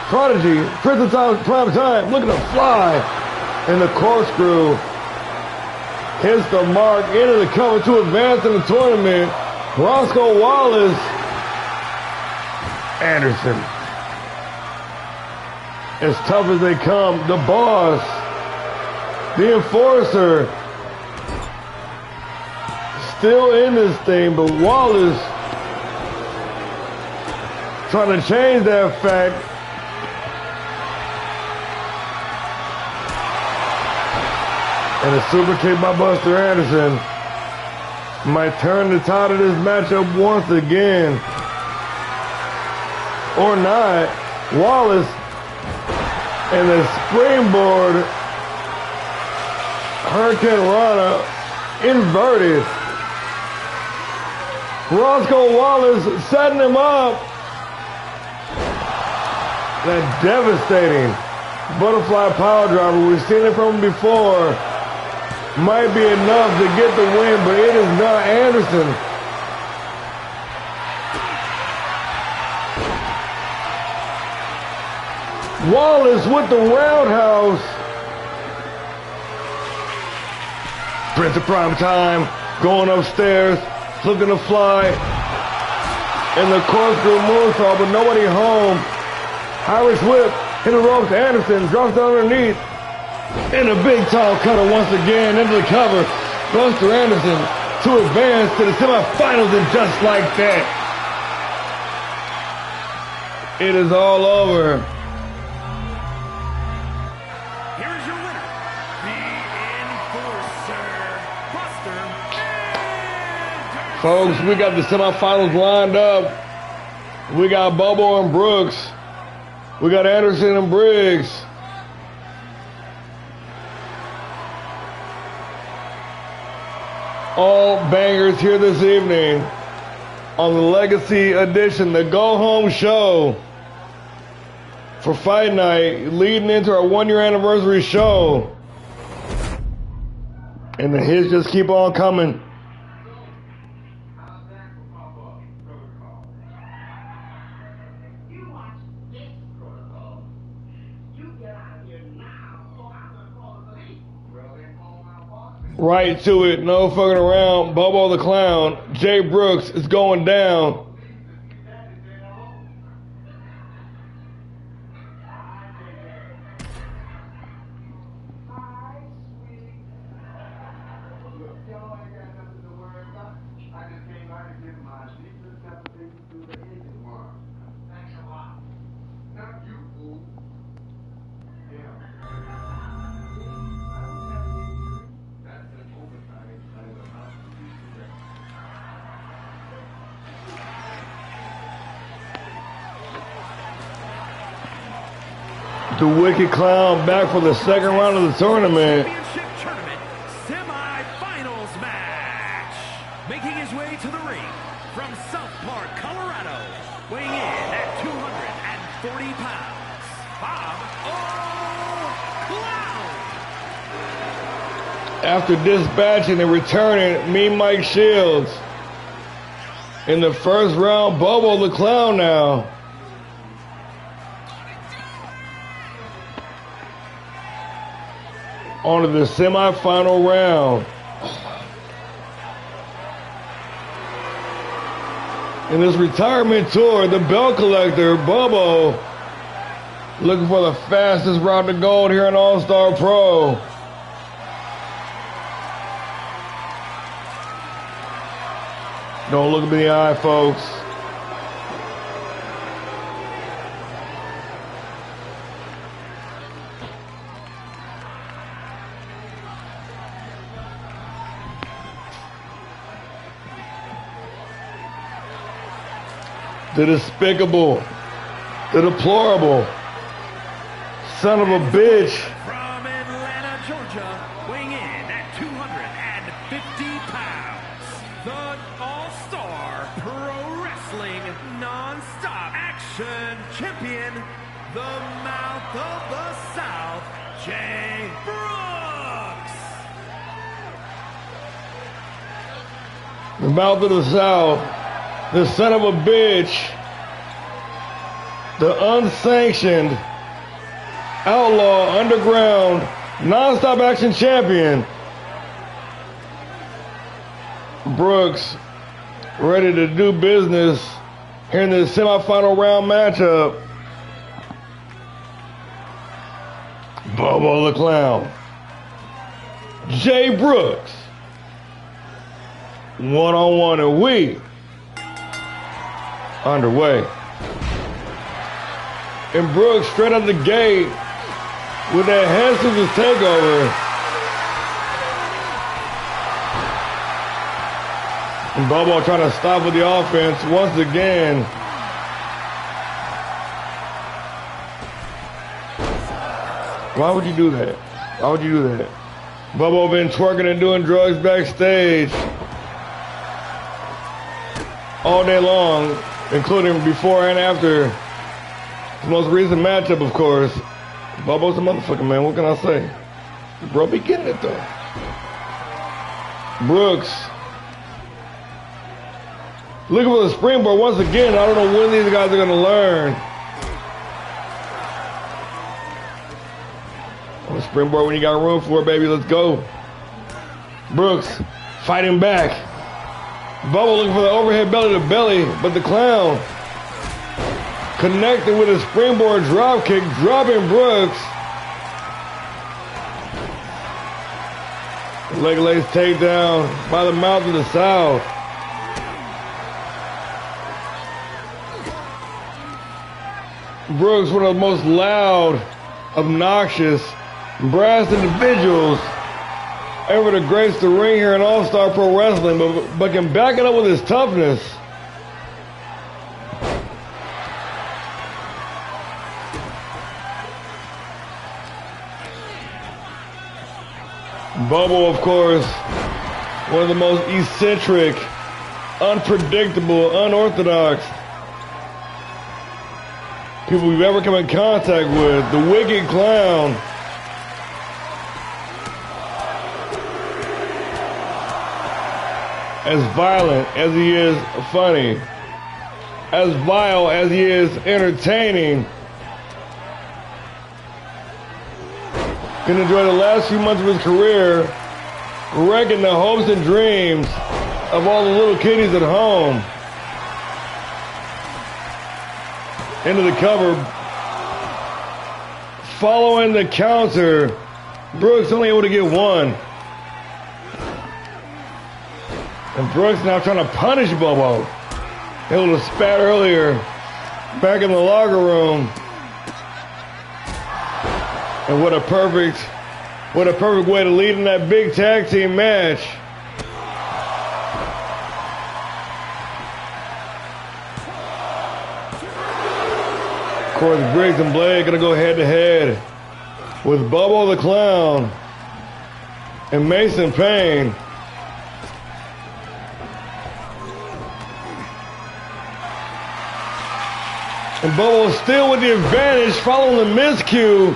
Prodigy, Prince of Prime Time, looking to fly. And the corkscrew hits the mark into the cover to advance in the tournament. Roscoe Wallace. Anderson. As tough as they come, the boss, the enforcer, still in this thing, but Wallace trying to change that fact. And a super kick by Buster Anderson might turn the tide of this matchup once again. Or not. Wallace and the springboard Hurricane Rana inverted. Roscoe Wallace setting him up. That devastating butterfly power driver, we've seen it from before, might be enough to get the win, but it is not. Anderson Wallace with the roundhouse. Prince of Prime Time going upstairs, looking to fly. And the corkscrew moonsault, but nobody home. Irish whip in the ropes. Anderson drops down underneath. And a big tall cutter once again into the cover. Buster Anderson to advance to the semifinals, and just like that, it is all over. Here is your winner, the Enforcer, Buster Anderson. Folks, we got the semifinals lined up. We got Bobo and Brooks. We got Anderson and Briggs. All bangers here this evening on the Legacy Edition, the go-home show for Fight Night, leading into our 1-year anniversary show. And the hits just keep on coming. Right to it, no fucking around. Bobo the Clown, Jay Brooks is going down. The Wicked Clown back for the second round of the tournament. Championship tournament semi-finals match. Making his way to the ring from South Park, Colorado, weighing in at 240 pounds, Bob O'Clown. After dispatching and returning Mean Mike Shields, In the first round, Bobo the Clown now. On to the semifinal round. In this retirement tour, the belt collector, Bobo, looking for the fastest route to gold here in All-Star Pro. Don't look me in the eye, folks. The despicable, the deplorable son of a bitch. From Atlanta, Georgia, weighing in at 250 pounds, the All-Star Pro Wrestling Non-Stop Action Champion, the Mouth of the South, Jay Brooks. The Mouth of the South, the son of a bitch, the unsanctioned outlaw underground non-stop action champion. Brooks ready to do business here in the semifinal round matchup. Bobo the Clown, Jay Brooks, one-on-one, and we underway. And Brooks straight out the gate with that head scissors takeover. And Bobo trying to stop with the offense once again. Why would you do that? Why would you do that? Bobo been twerking and doing drugs backstage all day long, including before and after the most recent matchup, of course. Bobo's a motherfucker, man. What can I say? Bro be getting it, though. Brooks looking for the springboard once again. I don't know when these guys are going to learn. On the springboard when you got room for it, baby. Let's go. Brooks fighting back. Bobo looking for the overhead belly to belly, but the Clown connected with a springboard drop kick, dropping Brooks. Leg lace takedown by the Mouth of the South. Brooks, one of the most loud, obnoxious, brass individuals ever to grace the ring here in All-Star Pro Wrestling, but can back it up with his toughness. Bobo, of course, one of the most eccentric, unpredictable, unorthodox people we've ever come in contact with. The Wicked Clown. As violent as he is funny, as vile as he is entertaining, can enjoy the last few months of his career wrecking the hopes and dreams of all the little kiddies at home. Into the cover. Following the counter, Brooks only able to get one. And Brooks now trying to punish Bobo. Able to spat earlier back in the locker room. And what a perfect way to lead in that big tag team match. Of course, Briggs and Blade gonna go head to head with Bobo the Clown and Mason Payne. And Bobo still with the advantage following the miscue.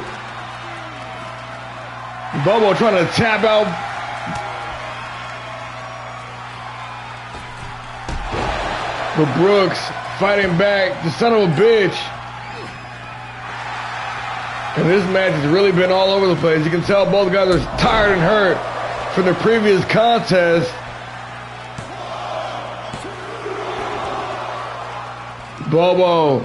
Bobo trying to tap out. But Brooks fighting back, the son of a bitch. And this match has really been all over the place. You can tell both guys are tired and hurt from the previous contest. Bobo,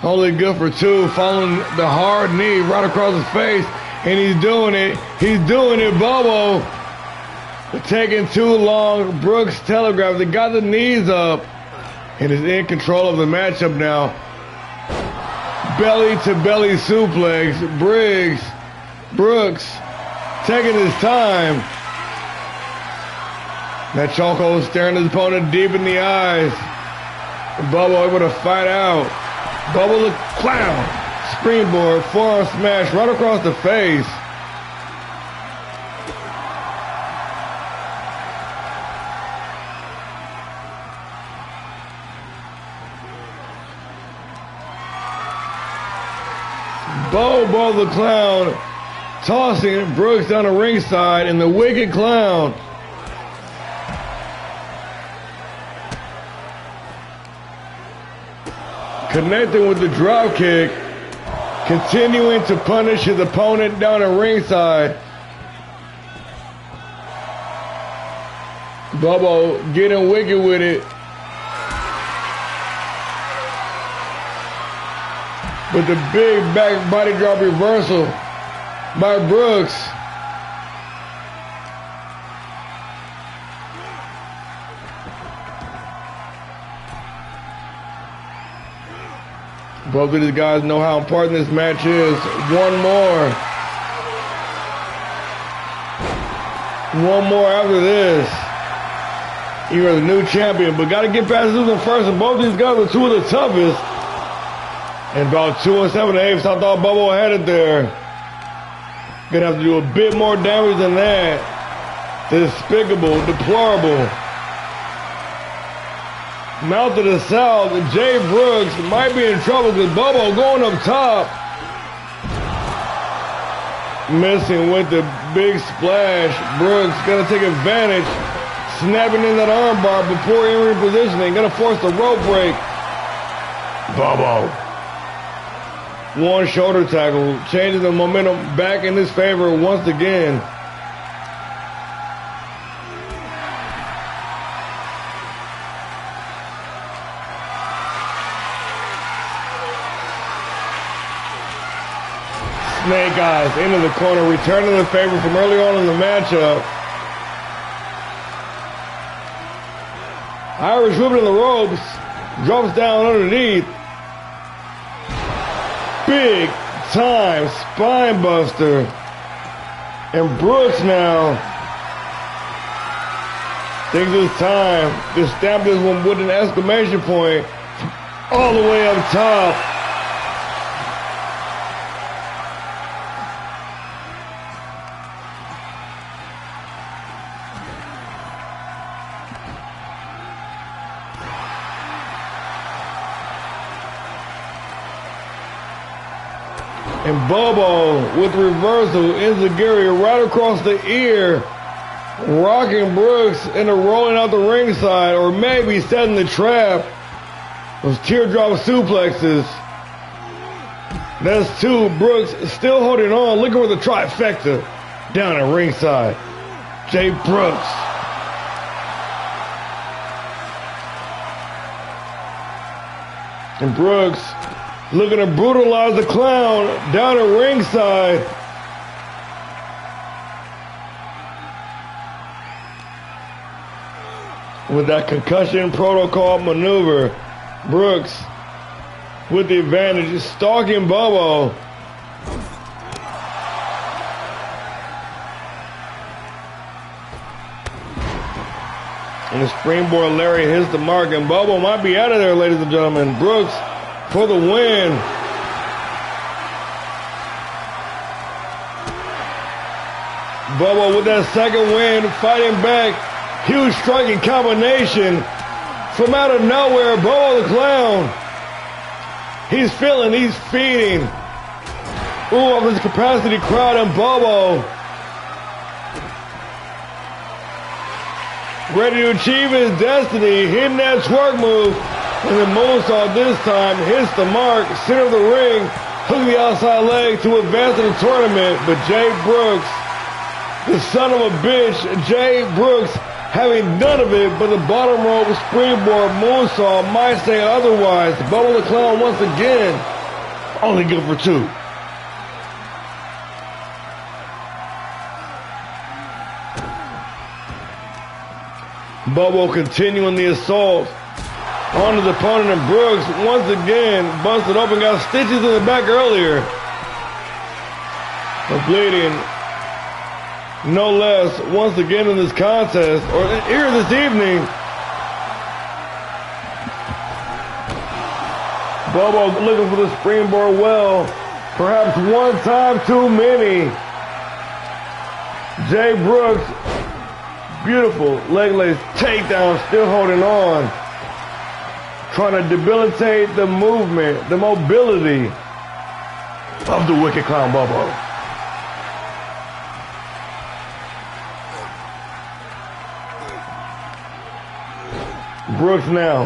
only good for two, following the hard knee right across his face. And he's doing it. He's doing it, Bobo. Taking too long. Brooks telegraphed. They got the knees up. And is in control of the matchup now. Belly to belly suplex. Brooks taking his time. That chokehold staring his opponent deep in the eyes. Bubba able to fight out. Bubba the clown. Springboard, forearm smash right across the face. Bobo the Clown tossing Brooks down the ringside, and the Wicked Clown connecting with the drop kick, continuing to punish his opponent down the ringside. Bobo getting wicked with it. With the big back body drop reversal by Brooks. Both of these guys know how important this match is. One more after this. You're the new champion, but got to get past this one first. And both these guys are two of the toughest. And about 2 7/8, I thought Bobo had it there. Gonna have to do a bit more damage than that. Despicable, deplorable. Mouth to the south, Jay Brooks might be in trouble because Bobo going up top. Missing with the big splash. Brooks gonna take advantage. Snapping in that armbar before entering positioning. Gonna force the rope break. Bobo. One shoulder tackle, changing the momentum back in his favor once again. Snake Eyes into the corner, returning the favor from early on in the matchup. Irish whipping in the ropes, drops down underneath. Big time spine buster. And Brooks now thinks it's time to stamp this one with an exclamation point all the way up top. And Bobo with reversal, Enziguri right across the ear, rocking Brooks into rolling out the ringside, or maybe setting the trap. Those teardrop suplexes. That's two. Brooks still holding on, looking for the trifecta down at ringside. Jay Brooks. And Brooks looking to brutalize the Clown down at ringside. With that concussion protocol maneuver, Brooks with the advantage, stalking Bobo. And the springboard Larry hits the mark, and Bobo might be out of there, ladies and gentlemen. Brooks for the win. Bobo with that second win, fighting back. Huge striking combination from out of nowhere. Bobo the Clown. He's feeling, he's feeding. Ooh, off his capacity crowd, and Bobo ready to achieve his destiny, hitting that twerk move. And the moonsault this time hits the mark, center of the ring, hooking the outside leg to advance in the tournament. But Jay Brooks, the son of a bitch, Jay Brooks, having none of it but the bottom rope springboard moonsault might say otherwise. Bubba the Clown once again, only good for 2. Bubba continuing the assault onto the opponent, and Brooks once again busted open, got stitches in the back earlier. But bleeding no less once again in this contest, or here this evening. Bubba looking for the springboard well, perhaps one time too many. Jay Brooks, beautiful leg lace takedown, still holding on. Trying to debilitate the movement, the mobility of the Wicked Clown Bubba. Brooks now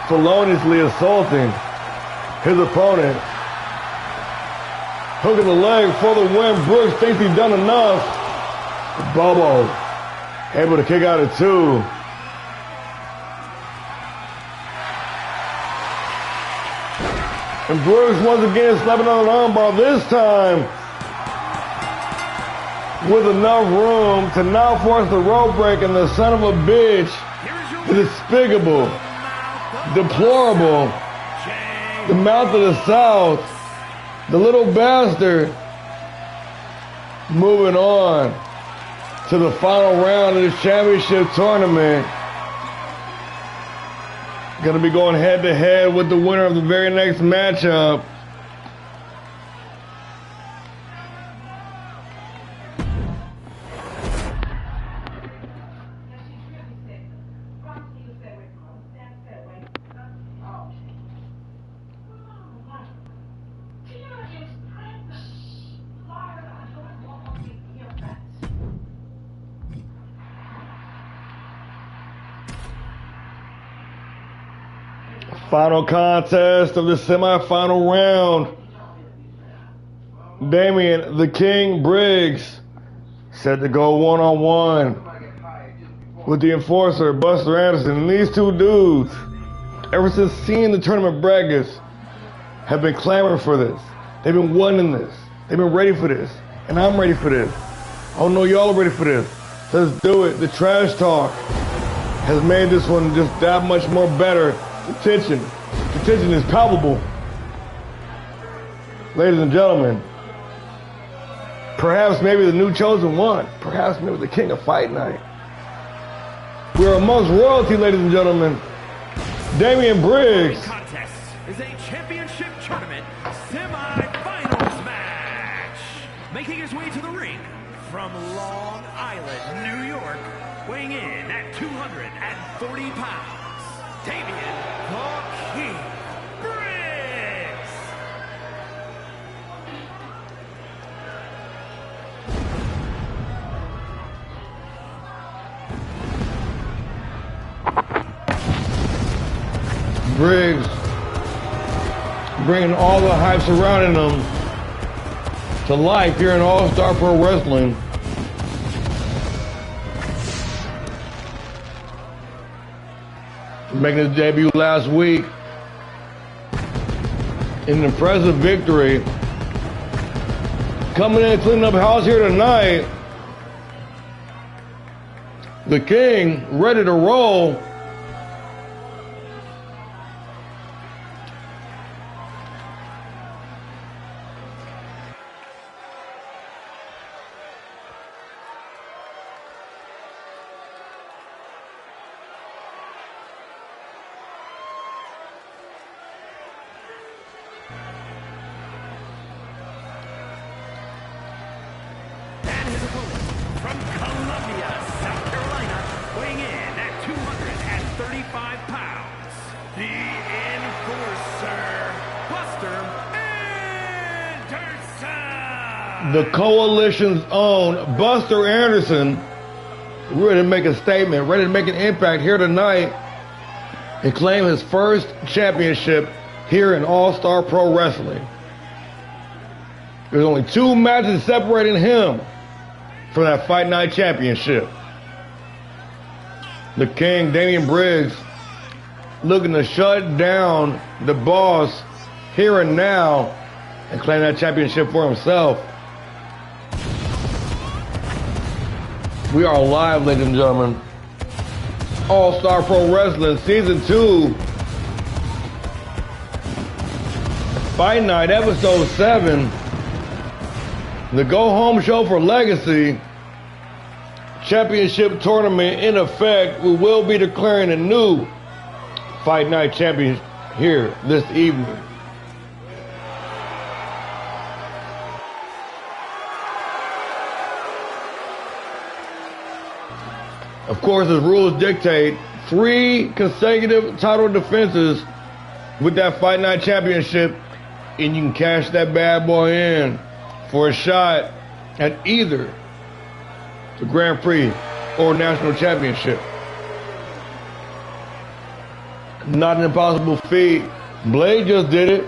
feloniously assaulting his opponent. Hooking the leg for the win. Brooks thinks he's done enough. Bubba able to kick out at 2. And Brooks once again slapping on an armbar, this time with enough room to now force the rope break, and the son of a bitch, despicable, deplorable, the mouth of the South, the little bastard, moving on to the final round of this championship tournament. Going to be going head to head with the winner of the very next matchup. Final contest of the semifinal round. Damian the King Briggs set to go one-on-one with the enforcer, Buster Anderson. And these two dudes, ever since seeing the tournament brackets, have been clamoring for this. They've been wanting this. They've been ready for this. And I'm ready for this. Oh no, y'all are ready for this. Let's do it. The trash talk has made this one just that much more better. The tension is palpable. Ladies and gentlemen, perhaps maybe the new chosen one, perhaps maybe the king of Fight Night. We're amongst royalty, ladies and gentlemen. Damian Briggs. Contest is a championship tournament semi-finals match. Making his way to the ring from Long Island, New York, weighing in at 240 pounds, Damian the King Briggs. Briggs bringing all the hype surrounding him to life here in All-Star Pro Wrestling. Making his debut last week in an impressive victory. Coming in and cleaning up house here tonight. The King ready to roll. From Columbia, South Carolina, weighing in at 235 pounds, the Enforcer, Buster Anderson. The Coalition's own Buster Anderson, ready to make a statement, ready to make an impact here tonight He claimed his first championship here in All-Star Pro Wrestling. There's only 2 matches separating him from that Fight Night championship. The King, Damian Briggs, looking to shut down the boss here and now and claim that championship for himself. We are live, ladies and gentlemen. All-Star Pro Wrestling Season 2. Fight Night, Episode 7. The go-home show for Legacy. Championship tournament in effect. We will be declaring a new Fight Night champion here this evening. Of course, as rules dictate, 3 consecutive title defenses with that Fight Night championship, and you can cash that bad boy in for a shot at either the Grand Prix or National Championship. Not an impossible feat. Blade just did it.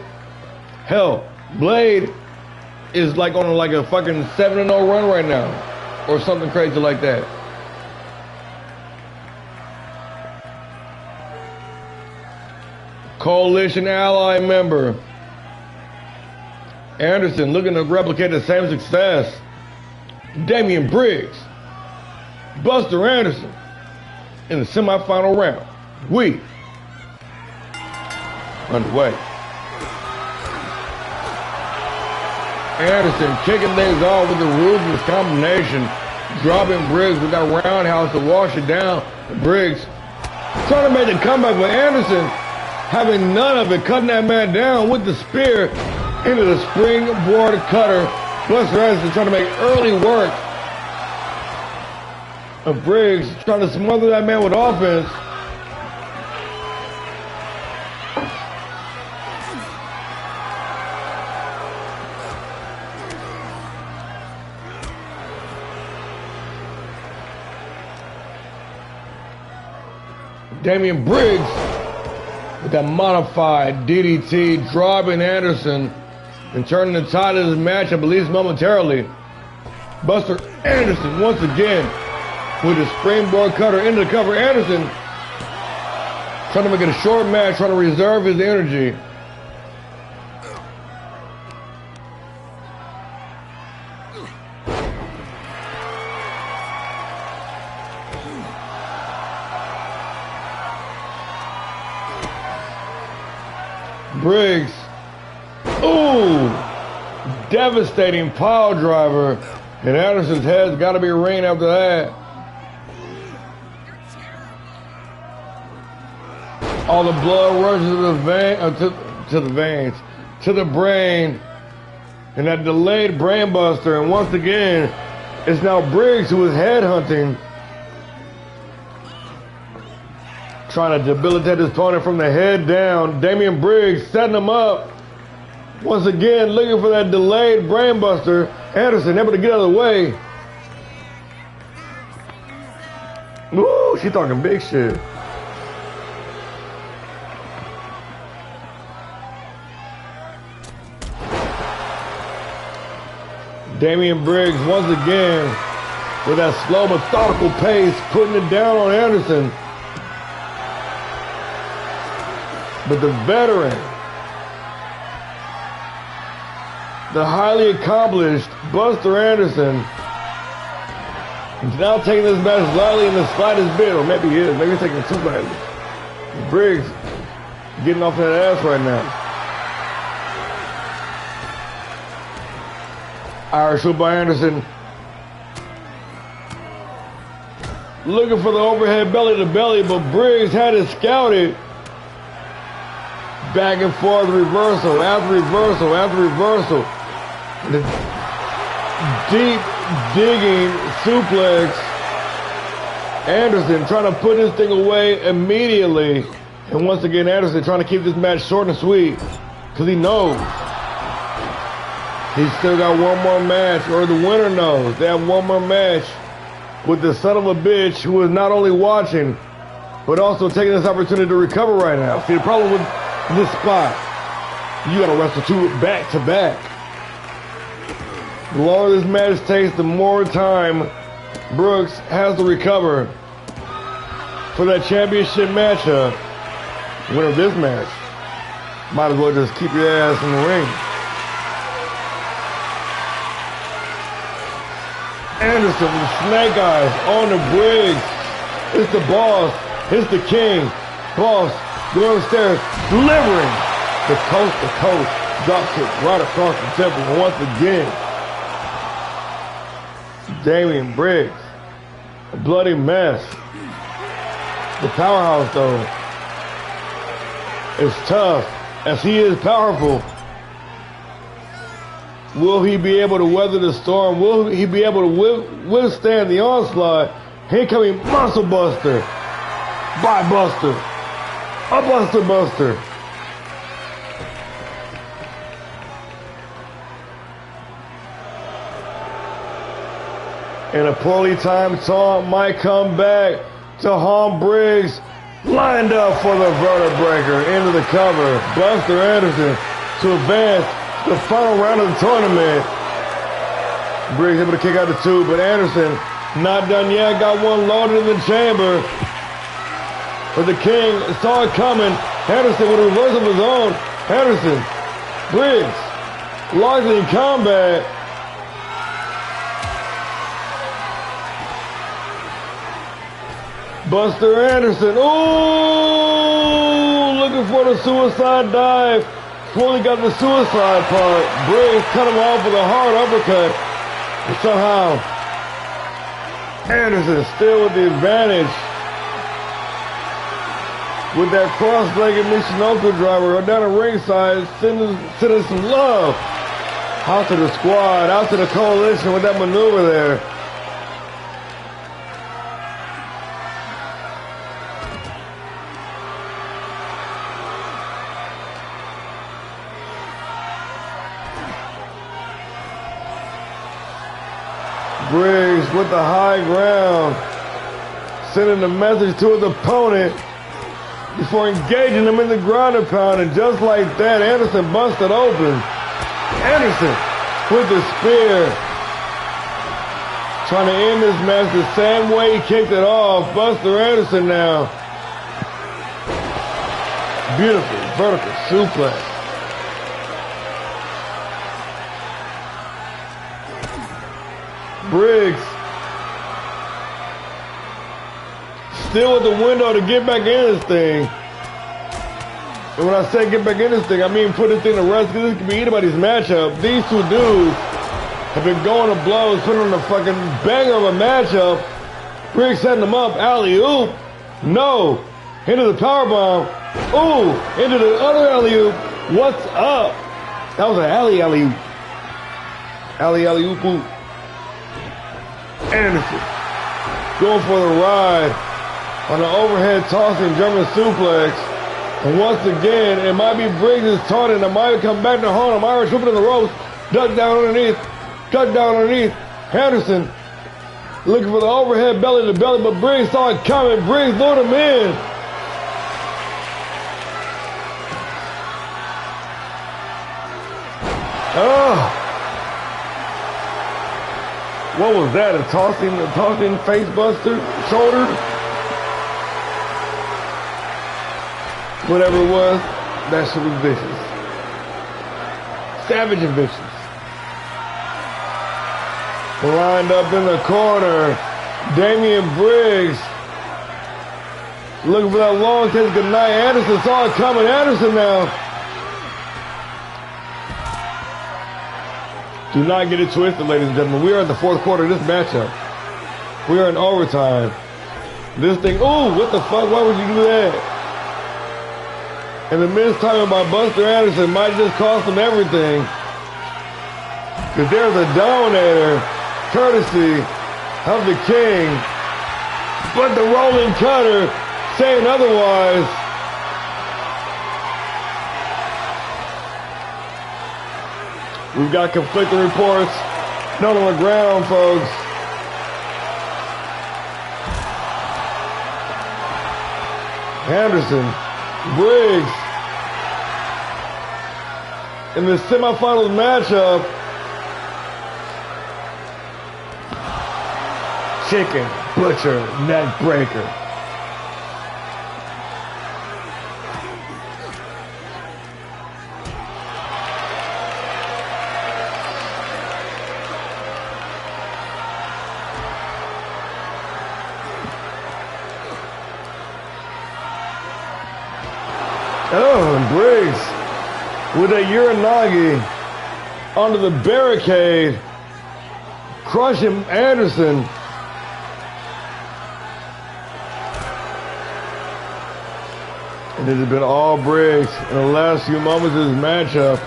Hell, Blade is like on like a fucking 7-0 run right now, or something crazy like that. Coalition ally member Anderson looking to replicate the same success. Damian Briggs, Buster Anderson in the semifinal round. We underway. Anderson kicking things off with the ruthless combination, dropping Briggs with that roundhouse to wash it down. Briggs trying to make the comeback, but Anderson having none of it, cutting that man down with the spear into the springboard cutter. Buster Anderson trying to make early work of Briggs, trying to smother that man with offense. Damian Briggs with that modified DDT, dropping Anderson and turning the tide of this match, at least momentarily. Buster Anderson once again with his springboard cutter into the cover. Anderson trying to make it a short match, trying to reserve his energy. Briggs, ooh, devastating pile driver, and Anderson's head's got to be rain after that. All the blood rushes to the veins, to the brain, and that delayed brain buster. And once again, it's now Briggs who is headhunting, trying to debilitate his opponent from the head down. Damian Briggs setting him up. Once again, looking for that delayed brainbuster. Anderson able to get out of the way. Ooh, she talking big shit. Damian Briggs once again with that slow, methodical pace, putting it down on Anderson. But the veteran, the highly accomplished Buster Anderson is now taking this match lightly in the slightest bit, or maybe he is, maybe he's taking it too lightly. Briggs getting off that ass right now. Irish whip by Anderson. Looking for the overhead belly to belly, but Briggs had it scouted. Back and forth, reversal after reversal after reversal. The deep digging suplex. Anderson trying to put this thing away immediately. And once again, Anderson trying to keep this match short and sweet, because he knows he's still got one more match, or the winner knows they have one more match with the son of a bitch who is not only watching, but also taking this opportunity to recover right now. See, the problem with this spot, you gotta wrestle two back to back. The longer this match takes, the more time Brooks has to recover for that championship matchup. Winner of this match might as well just keep your ass in the ring. Anderson with the snake eyes on the Briggs. It's the boss. It's the king. Boss going upstairs, delivering the coast-to-coast drop kick right across the temple once again. Damian Briggs, a bloody mess. The powerhouse, though, is tough, as he is powerful. Will he be able to weather the storm? Will he be able to withstand the onslaught? Incoming muscle buster by Buster. A Buster Buster. And a poorly timed taunt might come back to harm Briggs. Lined up for the vertebreaker into the cover. Buster Anderson to advance the final round of the tournament. Briggs able to kick out the two, but Anderson not done yet. Got one loaded in the chamber. But the king saw it coming. Anderson with a reverse of his own. Anderson, Briggs, largely in combat. Buster Anderson, ooh, looking for the suicide dive. Fully got the suicide part. Briggs cut him off with a hard uppercut. And somehow, Anderson still with the advantage. With that cross-legged Michinoku driver down the ringside, sending some love out to the squad, out to the coalition with that maneuver there. Briggs with the high ground, sending a message to his opponent before engaging him in the ground and pound. And just like that, Anderson busted open. Anderson with the spear, trying to end this match the same way he kicked it off. Buster Anderson now. Beautiful vertical suplex. Briggs still with the window to get back in this thing. And when I say get back in this thing, I mean put this thing to rest, because this could be anybody's matchup. These two dudes have been going to blows, putting on a fucking banger of a matchup. Briggs setting them up. Alley-oop. No. Into the powerbomb. Ooh. Into the other alley-oop. What's up? That was an alley-oop. Alley-oop. Anderson going for the ride on the overhead tossing German suplex. And once again, it might be Briggs' taunting. It might come back to haunt him. Irish whipping in the ropes. Duck down underneath. Cut down underneath. Anderson looking for the overhead belly to belly, but Briggs saw it coming. Briggs lured him in. Oh. What was that? A tossing face buster? Shoulder? Whatever it was, that shit was vicious. Savage and vicious. Lined up in the corner, Damian Briggs looking for that long kiss goodnight. Anderson saw it coming. Anderson now. Do not get it twisted, ladies and gentlemen. We are in the fourth quarter of this matchup. We are in overtime. This thing, ooh, what the fuck? Why would you do that? And the mistiming by Buster Anderson might just cost him everything. Because there's a dominator, courtesy of the king. But the rolling cutter saying otherwise. We've got conflicting reports. Not on the ground, folks. Anderson, Briggs. In the semifinals matchup, chicken butcher neck breaker. Oh, and Briggs with a Uranagi under the barricade, crushing Anderson. And it has been all Briggs in the last few moments of this matchup,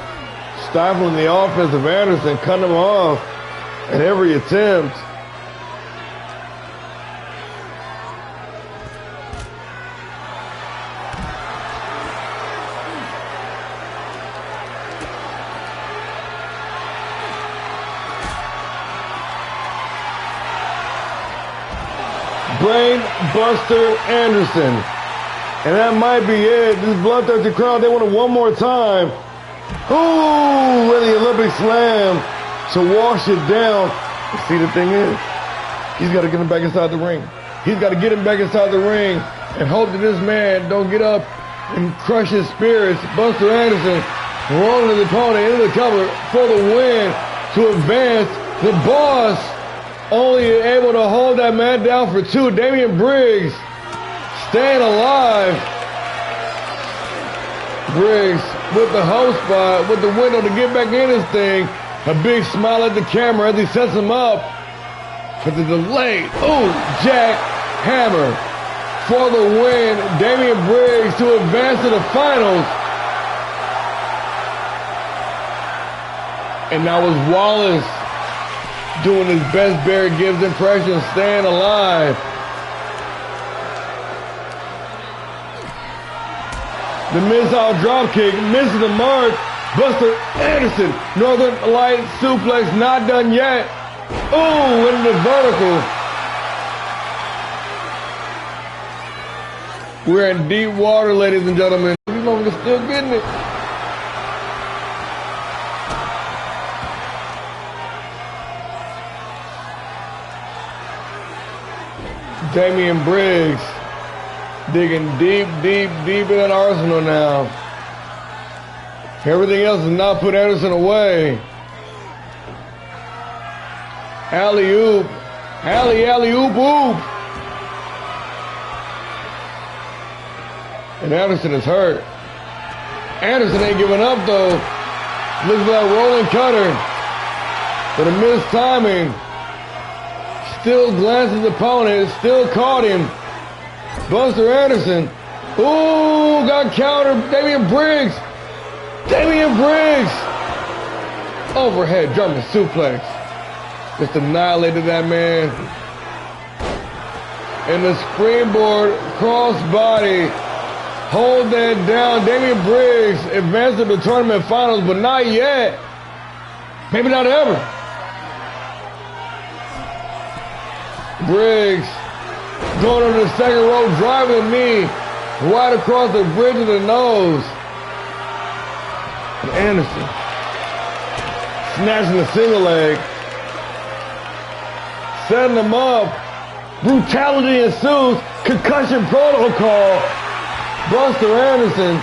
stifling the offense of Anderson, cutting him off at every attempt. Brain Buster Anderson. And that might be it. This bloodthirsty crowd, they want it one more time. Ooh, with the Olympic slam to wash it down. See, the thing is, he's got to get him back inside the ring. He's got to get him back inside the ring and hope that this man don't get up and crush his spirits. Buster Anderson rolling his opponent into the cover for the win to advance. The boss only able to hold that man down for two. Damian Briggs staying alive. Briggs with the host spot, with the window to get back in this thing. A big smile at the camera as he sets him up for the delay. Ooh, Jack Hammer for the win. Damian Briggs to advance to the finals. And now was Wallace doing his best Barry Gibbs impression, staying alive. The missile dropkick misses the mark. Buster Anderson, Northern Light suplex, not done yet. Ooh, into the vertical. We're in deep water, ladies and gentlemen. These motherfuckers still getting it. Damian Briggs digging deep, deep, deep in that arsenal now. Everything else has not put Anderson away. Alley-oop. Alley-oop-oop. And Anderson is hurt. Anderson ain't giving up, though. Looks like a rolling cutter. But a missed timing. Still glances opponent. Still caught him. Buster Anderson. Ooh, got countered. Damian Briggs. Damian Briggs. Overhead German suplex. Just annihilated that man. And the springboard crossbody. Hold that down. Damian Briggs advanced to the tournament finals, but not yet. Maybe not ever. Briggs going on the second rope, driving the knee right across the bridge of the nose. And Anderson snatching the single leg, setting him up. Brutality ensues. Concussion protocol. Buster Anderson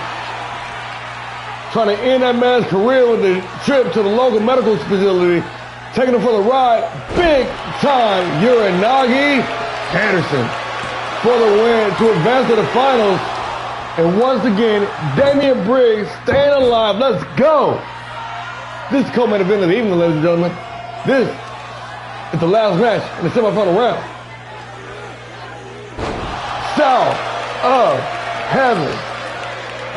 trying to end that man's career with a trip to the local medical facility, taking him for the ride. Big time Uranagi. Anderson for the win to advance to the finals. And once again, Damian Briggs staying alive. Let's go. This is co-main event of the evening, ladies and gentlemen. This is the last match in the semifinal round. South of Heaven.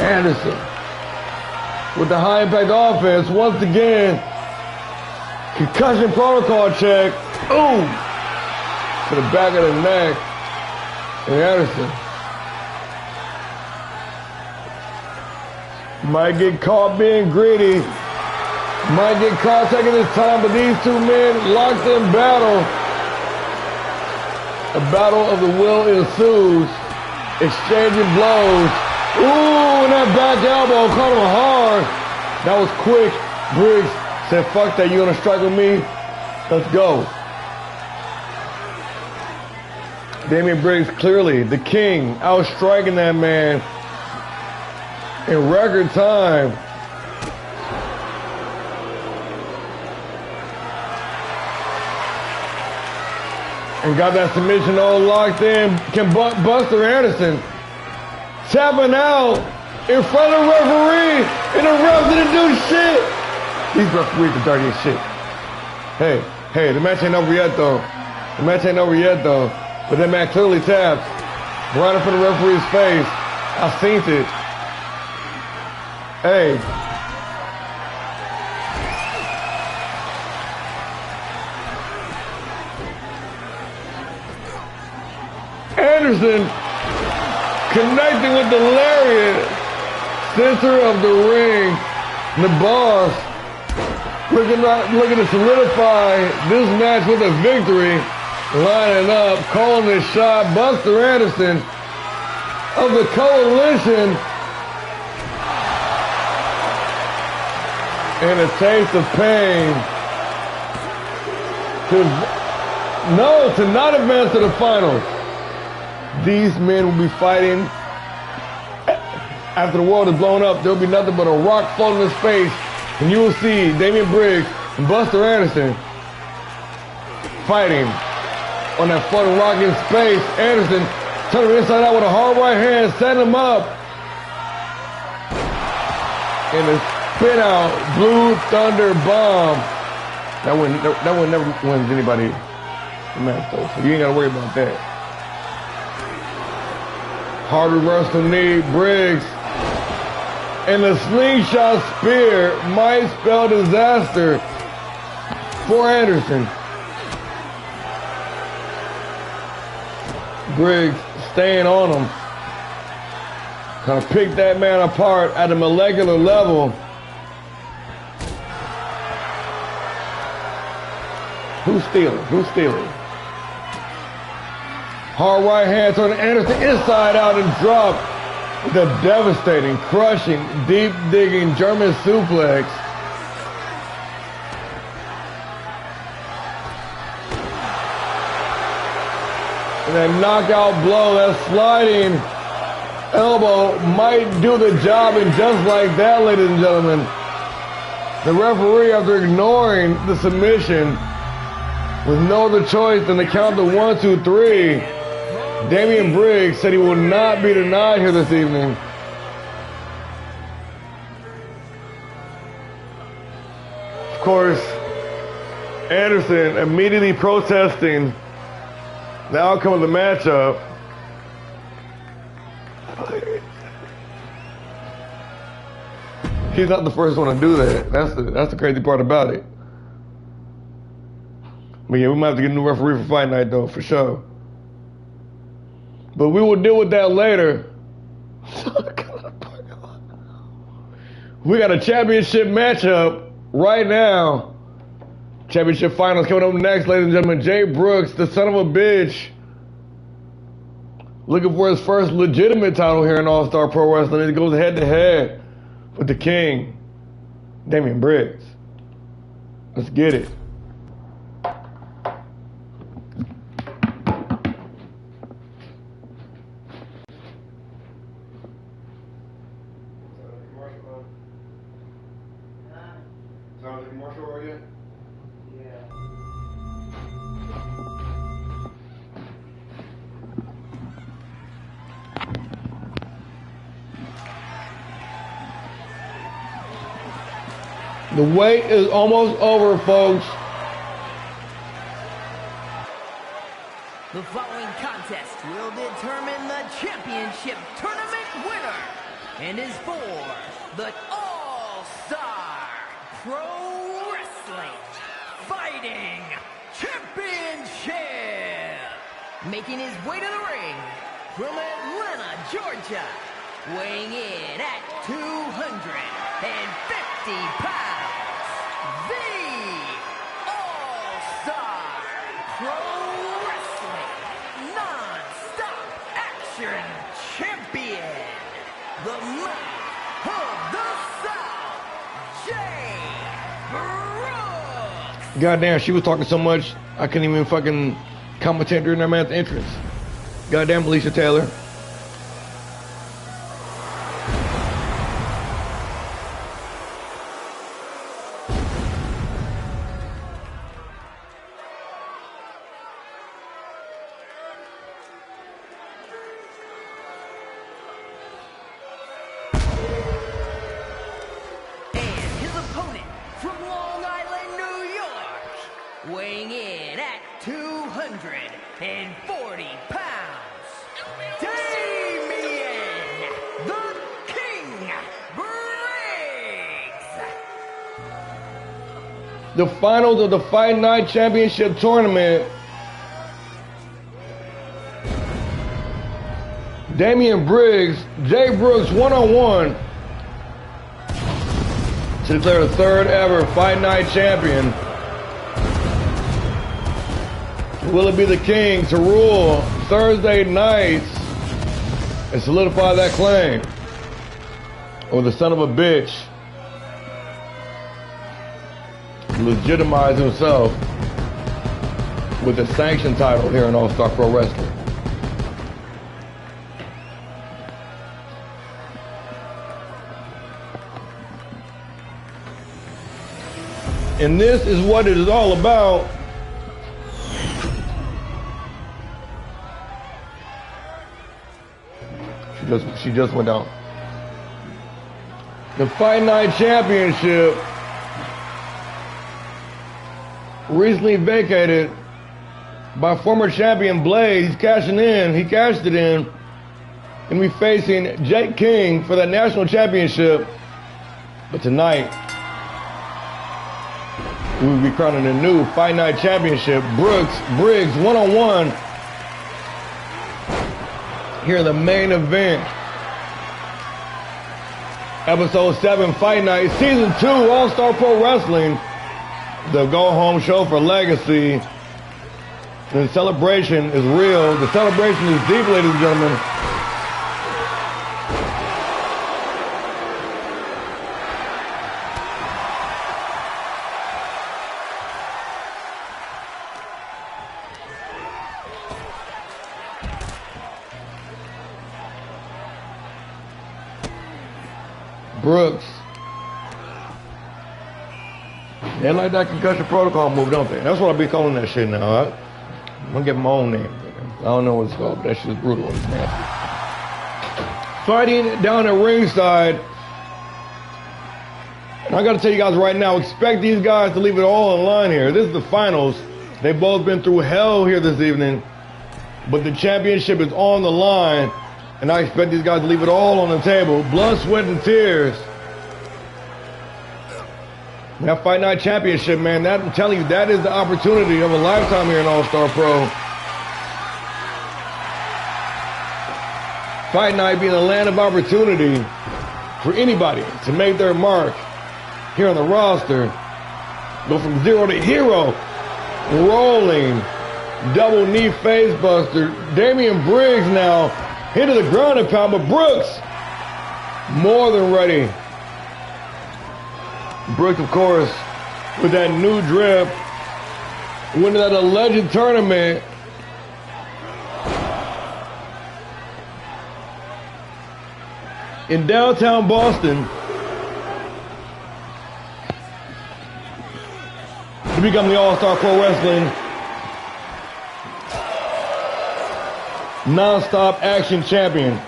Anderson with the high impact offense. Once again, concussion protocol check. Ooh. To the back of the neck. And Anderson might get caught being greedy. Might get caught taking his time, but these two men locked in battle. A battle of the will ensues. exchanging blows. Ooh, and that back elbow caught him hard. That was quick. Briggs said, fuck that, you gonna strike with me? Let's go. Damian Briggs, clearly the king, outstriking that man in record time. And got that submission all locked in. Can Buster Anderson tapping out in front of the referee, and the ref didn't do shit. These referees are dirty as shit. Hey, the match ain't over yet though. The match ain't over yet though. But that man clearly tapped right in front of the referee's face. I seen it. Hey. Anderson connecting with the lariat, center of the ring. The boss looking to solidify this match with a victory, lining up, calling this shot. Buster Anderson of the Coalition, and a taste of pain to not advance to the finals. These men will be fighting after the world is blown up. There'll be nothing but a rock floating in space, and you will see Damian Briggs and Buster Anderson fighting on that floating rock in space. Anderson turning him inside out with a hard right hand, setting him up. And a spin out Blue Thunder Bomb. That one never wins anybody the match though, so you ain't gotta worry about that. Hard reversal knee, Briggs. And the slingshot spear might spell disaster for Anderson. Briggs staying on him. Kind of pick that man apart at a molecular level. Who's stealing? Who's stealing? Hard right hand turning Anderson inside out and drop the devastating, crushing, deep digging German suplex. And that knockout blow, that sliding elbow might do the job, and just like that, ladies and gentlemen, the referee, after ignoring the submission with no other choice than to count to 1, 2, 3, Damian Briggs said he will not be denied here this evening. Of course, Anderson immediately protesting the outcome of the matchup. He's not the first one to do that. That's the crazy part about it. But yeah, we might have to get a new referee for Fight Night though, for sure. But we will deal with that later. We got a championship matchup right now. Championship finals coming up next, ladies and gentlemen. Jay Brooks, the son of a bitch, looking for his first legitimate title here in All-Star Pro Wrestling. He goes head-to-head with the king, Damian Briggs. Let's get it. The wait is almost over, folks. The following contest will determine the championship tournament winner and is for the All-Star Pro Wrestling Fighting Championship. Making his way to the ring from Atlanta, Georgia, weighing in at 250 pounds, the All-Star Pro Wrestling Non-Stop Action Nation champion, the man of the South, Jay Brooks. Goddamn, she was talking so much, I couldn't even fucking commentate during that man's entrance. Goddamn, Alicia Taylor. Weighing in at 240 pounds, Damian the King Briggs. The finals of the Fight Night Championship Tournament. Damian Briggs, Jay Brooks one-on-one to declare the third ever Fight Night champion. Will it be the King to rule Thursday nights and solidify that claim? Or the son of a bitch legitimize himself with a sanctioned title here in All-Star Pro Wrestling? And this is what it is all about. She just went down. The Fight Night Championship recently vacated by former champion Blade. He's cashing in. He cashed it in. And we're facing Jake King for that national championship. But tonight, we will be crowning a new Fight Night Championship. Briggs one-on-one. Here in the main event. Episode 7, Fight Night, Season 2, All-Star Pro Wrestling. The go-home show for Legacy. The celebration is real. The celebration is deep, ladies and gentlemen. Brooks. They like that concussion protocol move, don't they? That's what I be calling that shit now. I'm gonna get my own name. I don't know what it's called, but that shit is brutal. It's nasty. Fighting down at ringside. And I gotta tell you guys right now, expect these guys to leave it all on line here. This is the finals. They've both been through hell here this evening. But the championship is on the line. And I expect these guys to leave it all on the table. Blood, sweat, and tears. That Fight Night Championship, man, that, I'm telling you, that is the opportunity of a lifetime here in All-Star Pro. Fight Night being a land of opportunity for anybody to make their mark here on the roster. Go from zero to hero. Rolling. Double knee face buster. Damian Briggs now hit to the ground and pound, but Brooks more than ready. Brooks, of course, with that new drip, winning that alleged tournament. In downtown Boston to become the All-Star Pro Wrestling non-stop action champion.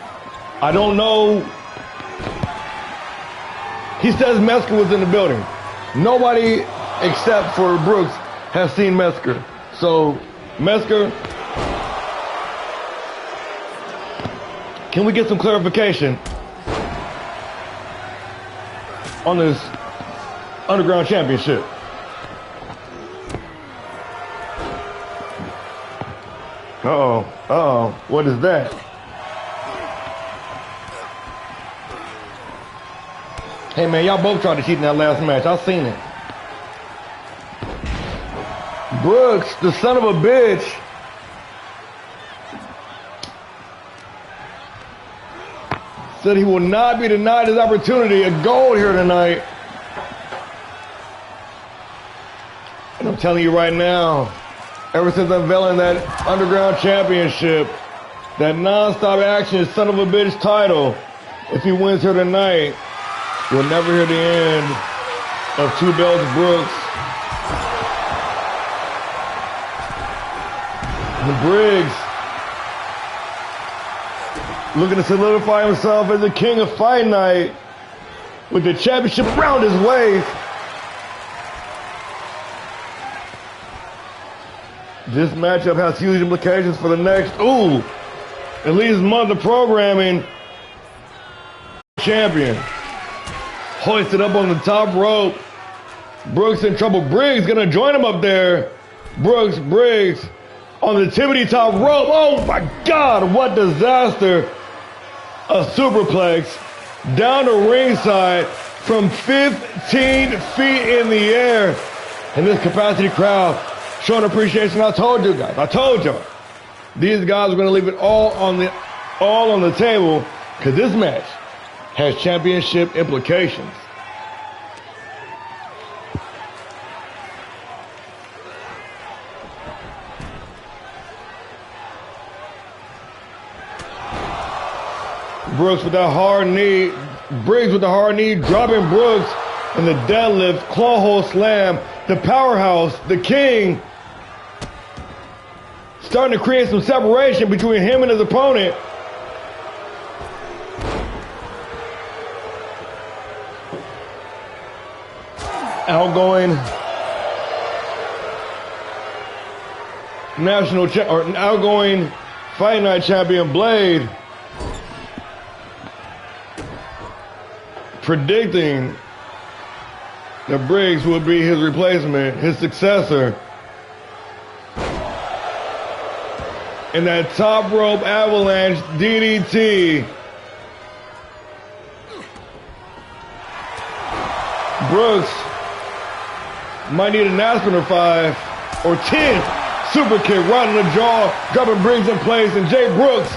I don't know. He says Mesker was in the building. Nobody except for Brooks has seen Mesker. So, Mesker, can we get some clarification on this Underground Championship? Uh-oh, what is that? Hey man, y'all both tried to cheat in that last match. I seen it. Brooks, the son of a bitch, said he will not be denied his opportunity of gold here tonight. And I'm telling you right now, ever since unveiling that Underground Championship, that non-stop action son of a bitch title, if he wins here tonight, you'll never hear the end of Two Belts Brooks. And Briggs looking to solidify himself as the king of Fight Night with the championship around his waist. This matchup has huge implications for the next, at least month of programming. Champion hoisted up on the top rope. Brooks in trouble. Briggs gonna join him up there. Briggs on the tippity top rope. Oh my God, what disaster. A superplex down to ringside from 15 feet in the air. And this capacity crowd showing appreciation. I told you guys, these guys are going to leave it all on the table because this match has championship implications. Briggs with the hard knee, dropping Brooks in the deadlift, claw hold slam, the powerhouse, the king, starting to create some separation between him and his opponent. Outgoing outgoing Fight Night champion Blade predicting that Briggs would be his replacement, his successor. In that top rope avalanche DDT. Brooks might need an aspirin or 5 or 10. Super kick right in the jaw, dropping Briggs in place, and Jay Brooks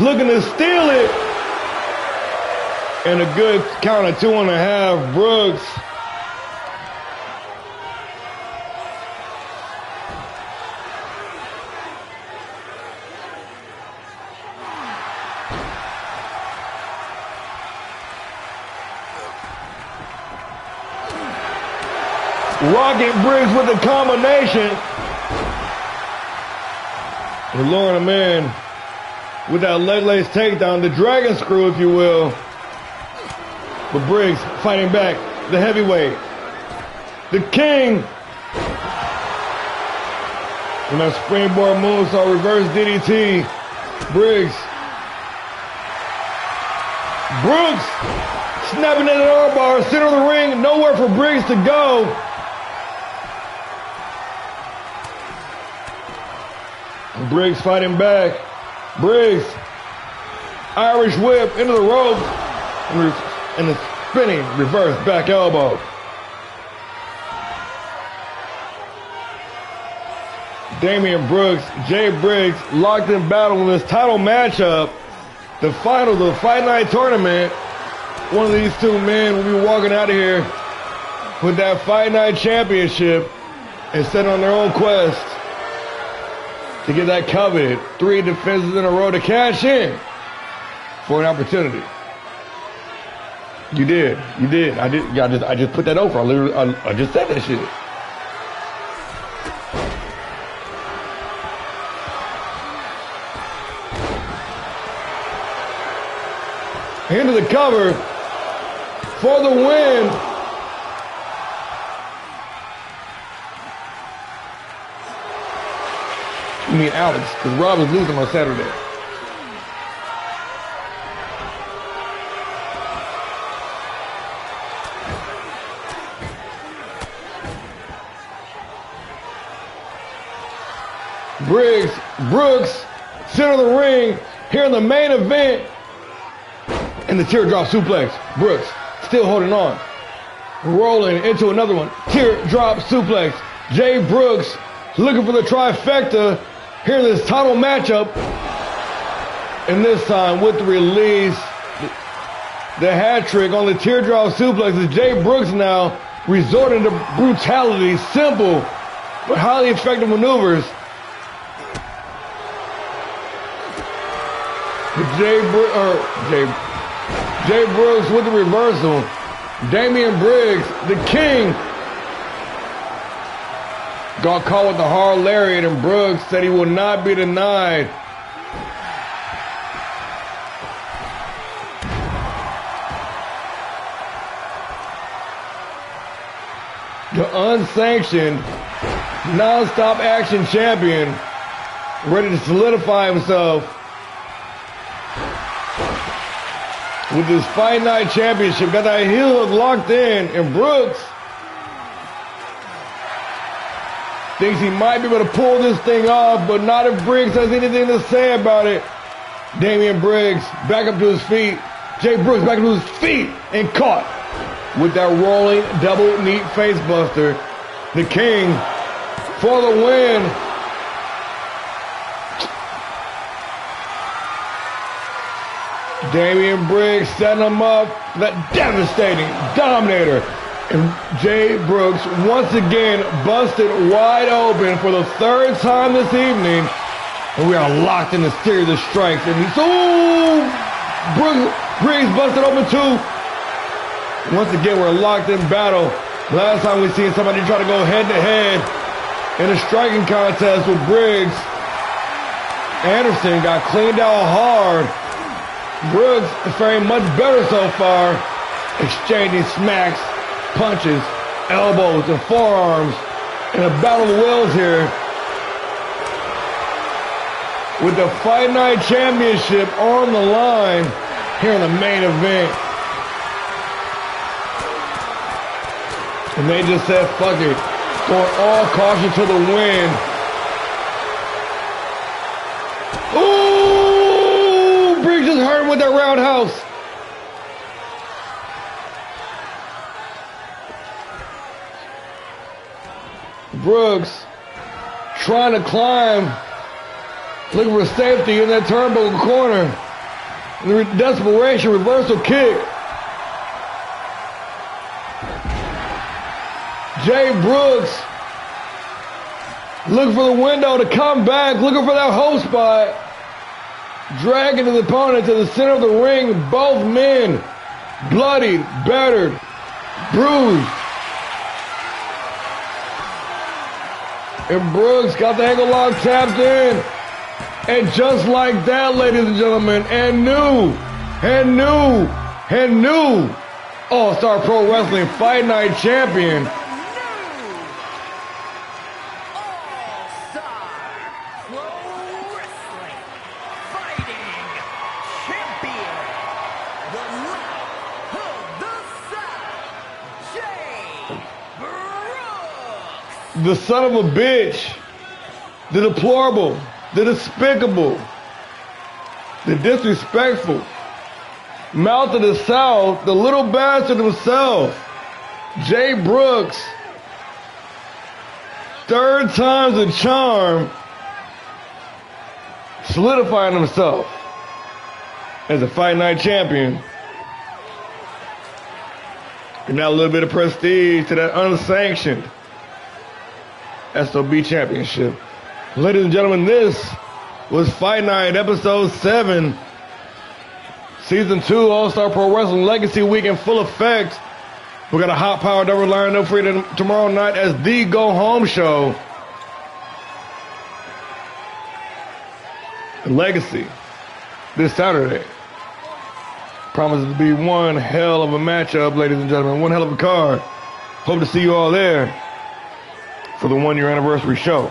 looking to steal it. And a good count of 2.5. Brooks rocking Briggs with a combination. We're luring him in with that leg lace takedown, the dragon screw, if you will. But Briggs fighting back, the heavyweight, the king. And that springboard moonsault, reverse DDT. Brooks snapping at an armbar, center of the ring, nowhere for Briggs to go. Briggs fighting back. Briggs, Irish whip into the ropes, and the spinning reverse back elbow. Damian Brooks, Jay Briggs locked in battle in this title matchup. The finals of the Fight Night tournament. One of these two men will be walking out of here with that Fight Night championship and set on their own quest to get that coveted 3 defenses in a row to cash in for an opportunity. You did. I just put that over. I just said that shit. Into the cover for the win. You mean Alex, because Rob is losing on Saturday. Brooks, center of the ring, here in the main event. And the teardrop suplex. Brooks still holding on. Rolling into another one. Teardrop suplex. Jay Brooks looking for the trifecta here in this title matchup. And this time with the release the hat trick on the teardrop suplexes. Jay Brooks now resorting to brutality, simple but highly effective maneuvers. Jay Brooks with the reversal. Damian Briggs, the king, got caught with the hard lariat, and Brooks said he will not be denied. The unsanctioned, non-stop action champion, ready to solidify himself with this Fight Night Championship. Got that heel hook locked in, and Brooks thinks he might be able to pull this thing off, but not if Briggs has anything to say about it. Damian Briggs back up to his feet. Jay Brooks back up to his feet and caught with that rolling double knee face buster. The king for the win. Damian Briggs setting him up, that devastating dominator. And Jay Brooks once again busted wide open for the third time this evening. And we are locked in the series of strikes. And Briggs busted open too. Once again, we're locked in battle. Last time we seen somebody try to go head to head in a striking contest with Briggs. Anderson got cleaned out hard. Brooks is faring much better so far, exchanging smacks, punches, elbows, and forearms in a battle of the wills here. With the Fight Night Championship on the line here in the main event. And they just said, fuck it, going all caution to the wind. Ooh, Briggs just hurt him with that roundhouse. Brooks trying to climb, looking for safety in that turnbuckle corner. The desperation reversal kick. Jay Brooks looking for the window to come back, looking for that hold spot. Dragging his opponent to the center of the ring. Both men bloodied, battered, bruised. And Brooks got the ankle lock tapped in. And just like that, ladies and gentlemen, and new All-Star Pro Wrestling Fight Night Champion. The son of a bitch, the deplorable, the despicable, the disrespectful, mouth of the South, the little bastard himself, Jay Brooks, third time's a charm, solidifying himself as a Fight Night champion. And now a little bit of prestige to that unsanctioned SOB Championship. Ladies and gentlemen, this was Fight Night, Episode 7, Season 2, All-Star Pro Wrestling Legacy Week in full effect. We got a hot power double lined up for you tomorrow night as the go-home show. Legacy, this Saturday. Promises to be one hell of a matchup, ladies and gentlemen. One hell of a card. Hope to see you all there for the 1-year anniversary show.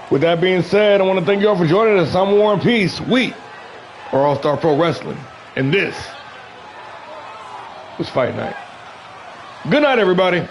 With that being said, I want to thank you all for joining us. I'm War and Peace. We are All-Star Pro Wrestling. And this was Fight Night. Good night, everybody.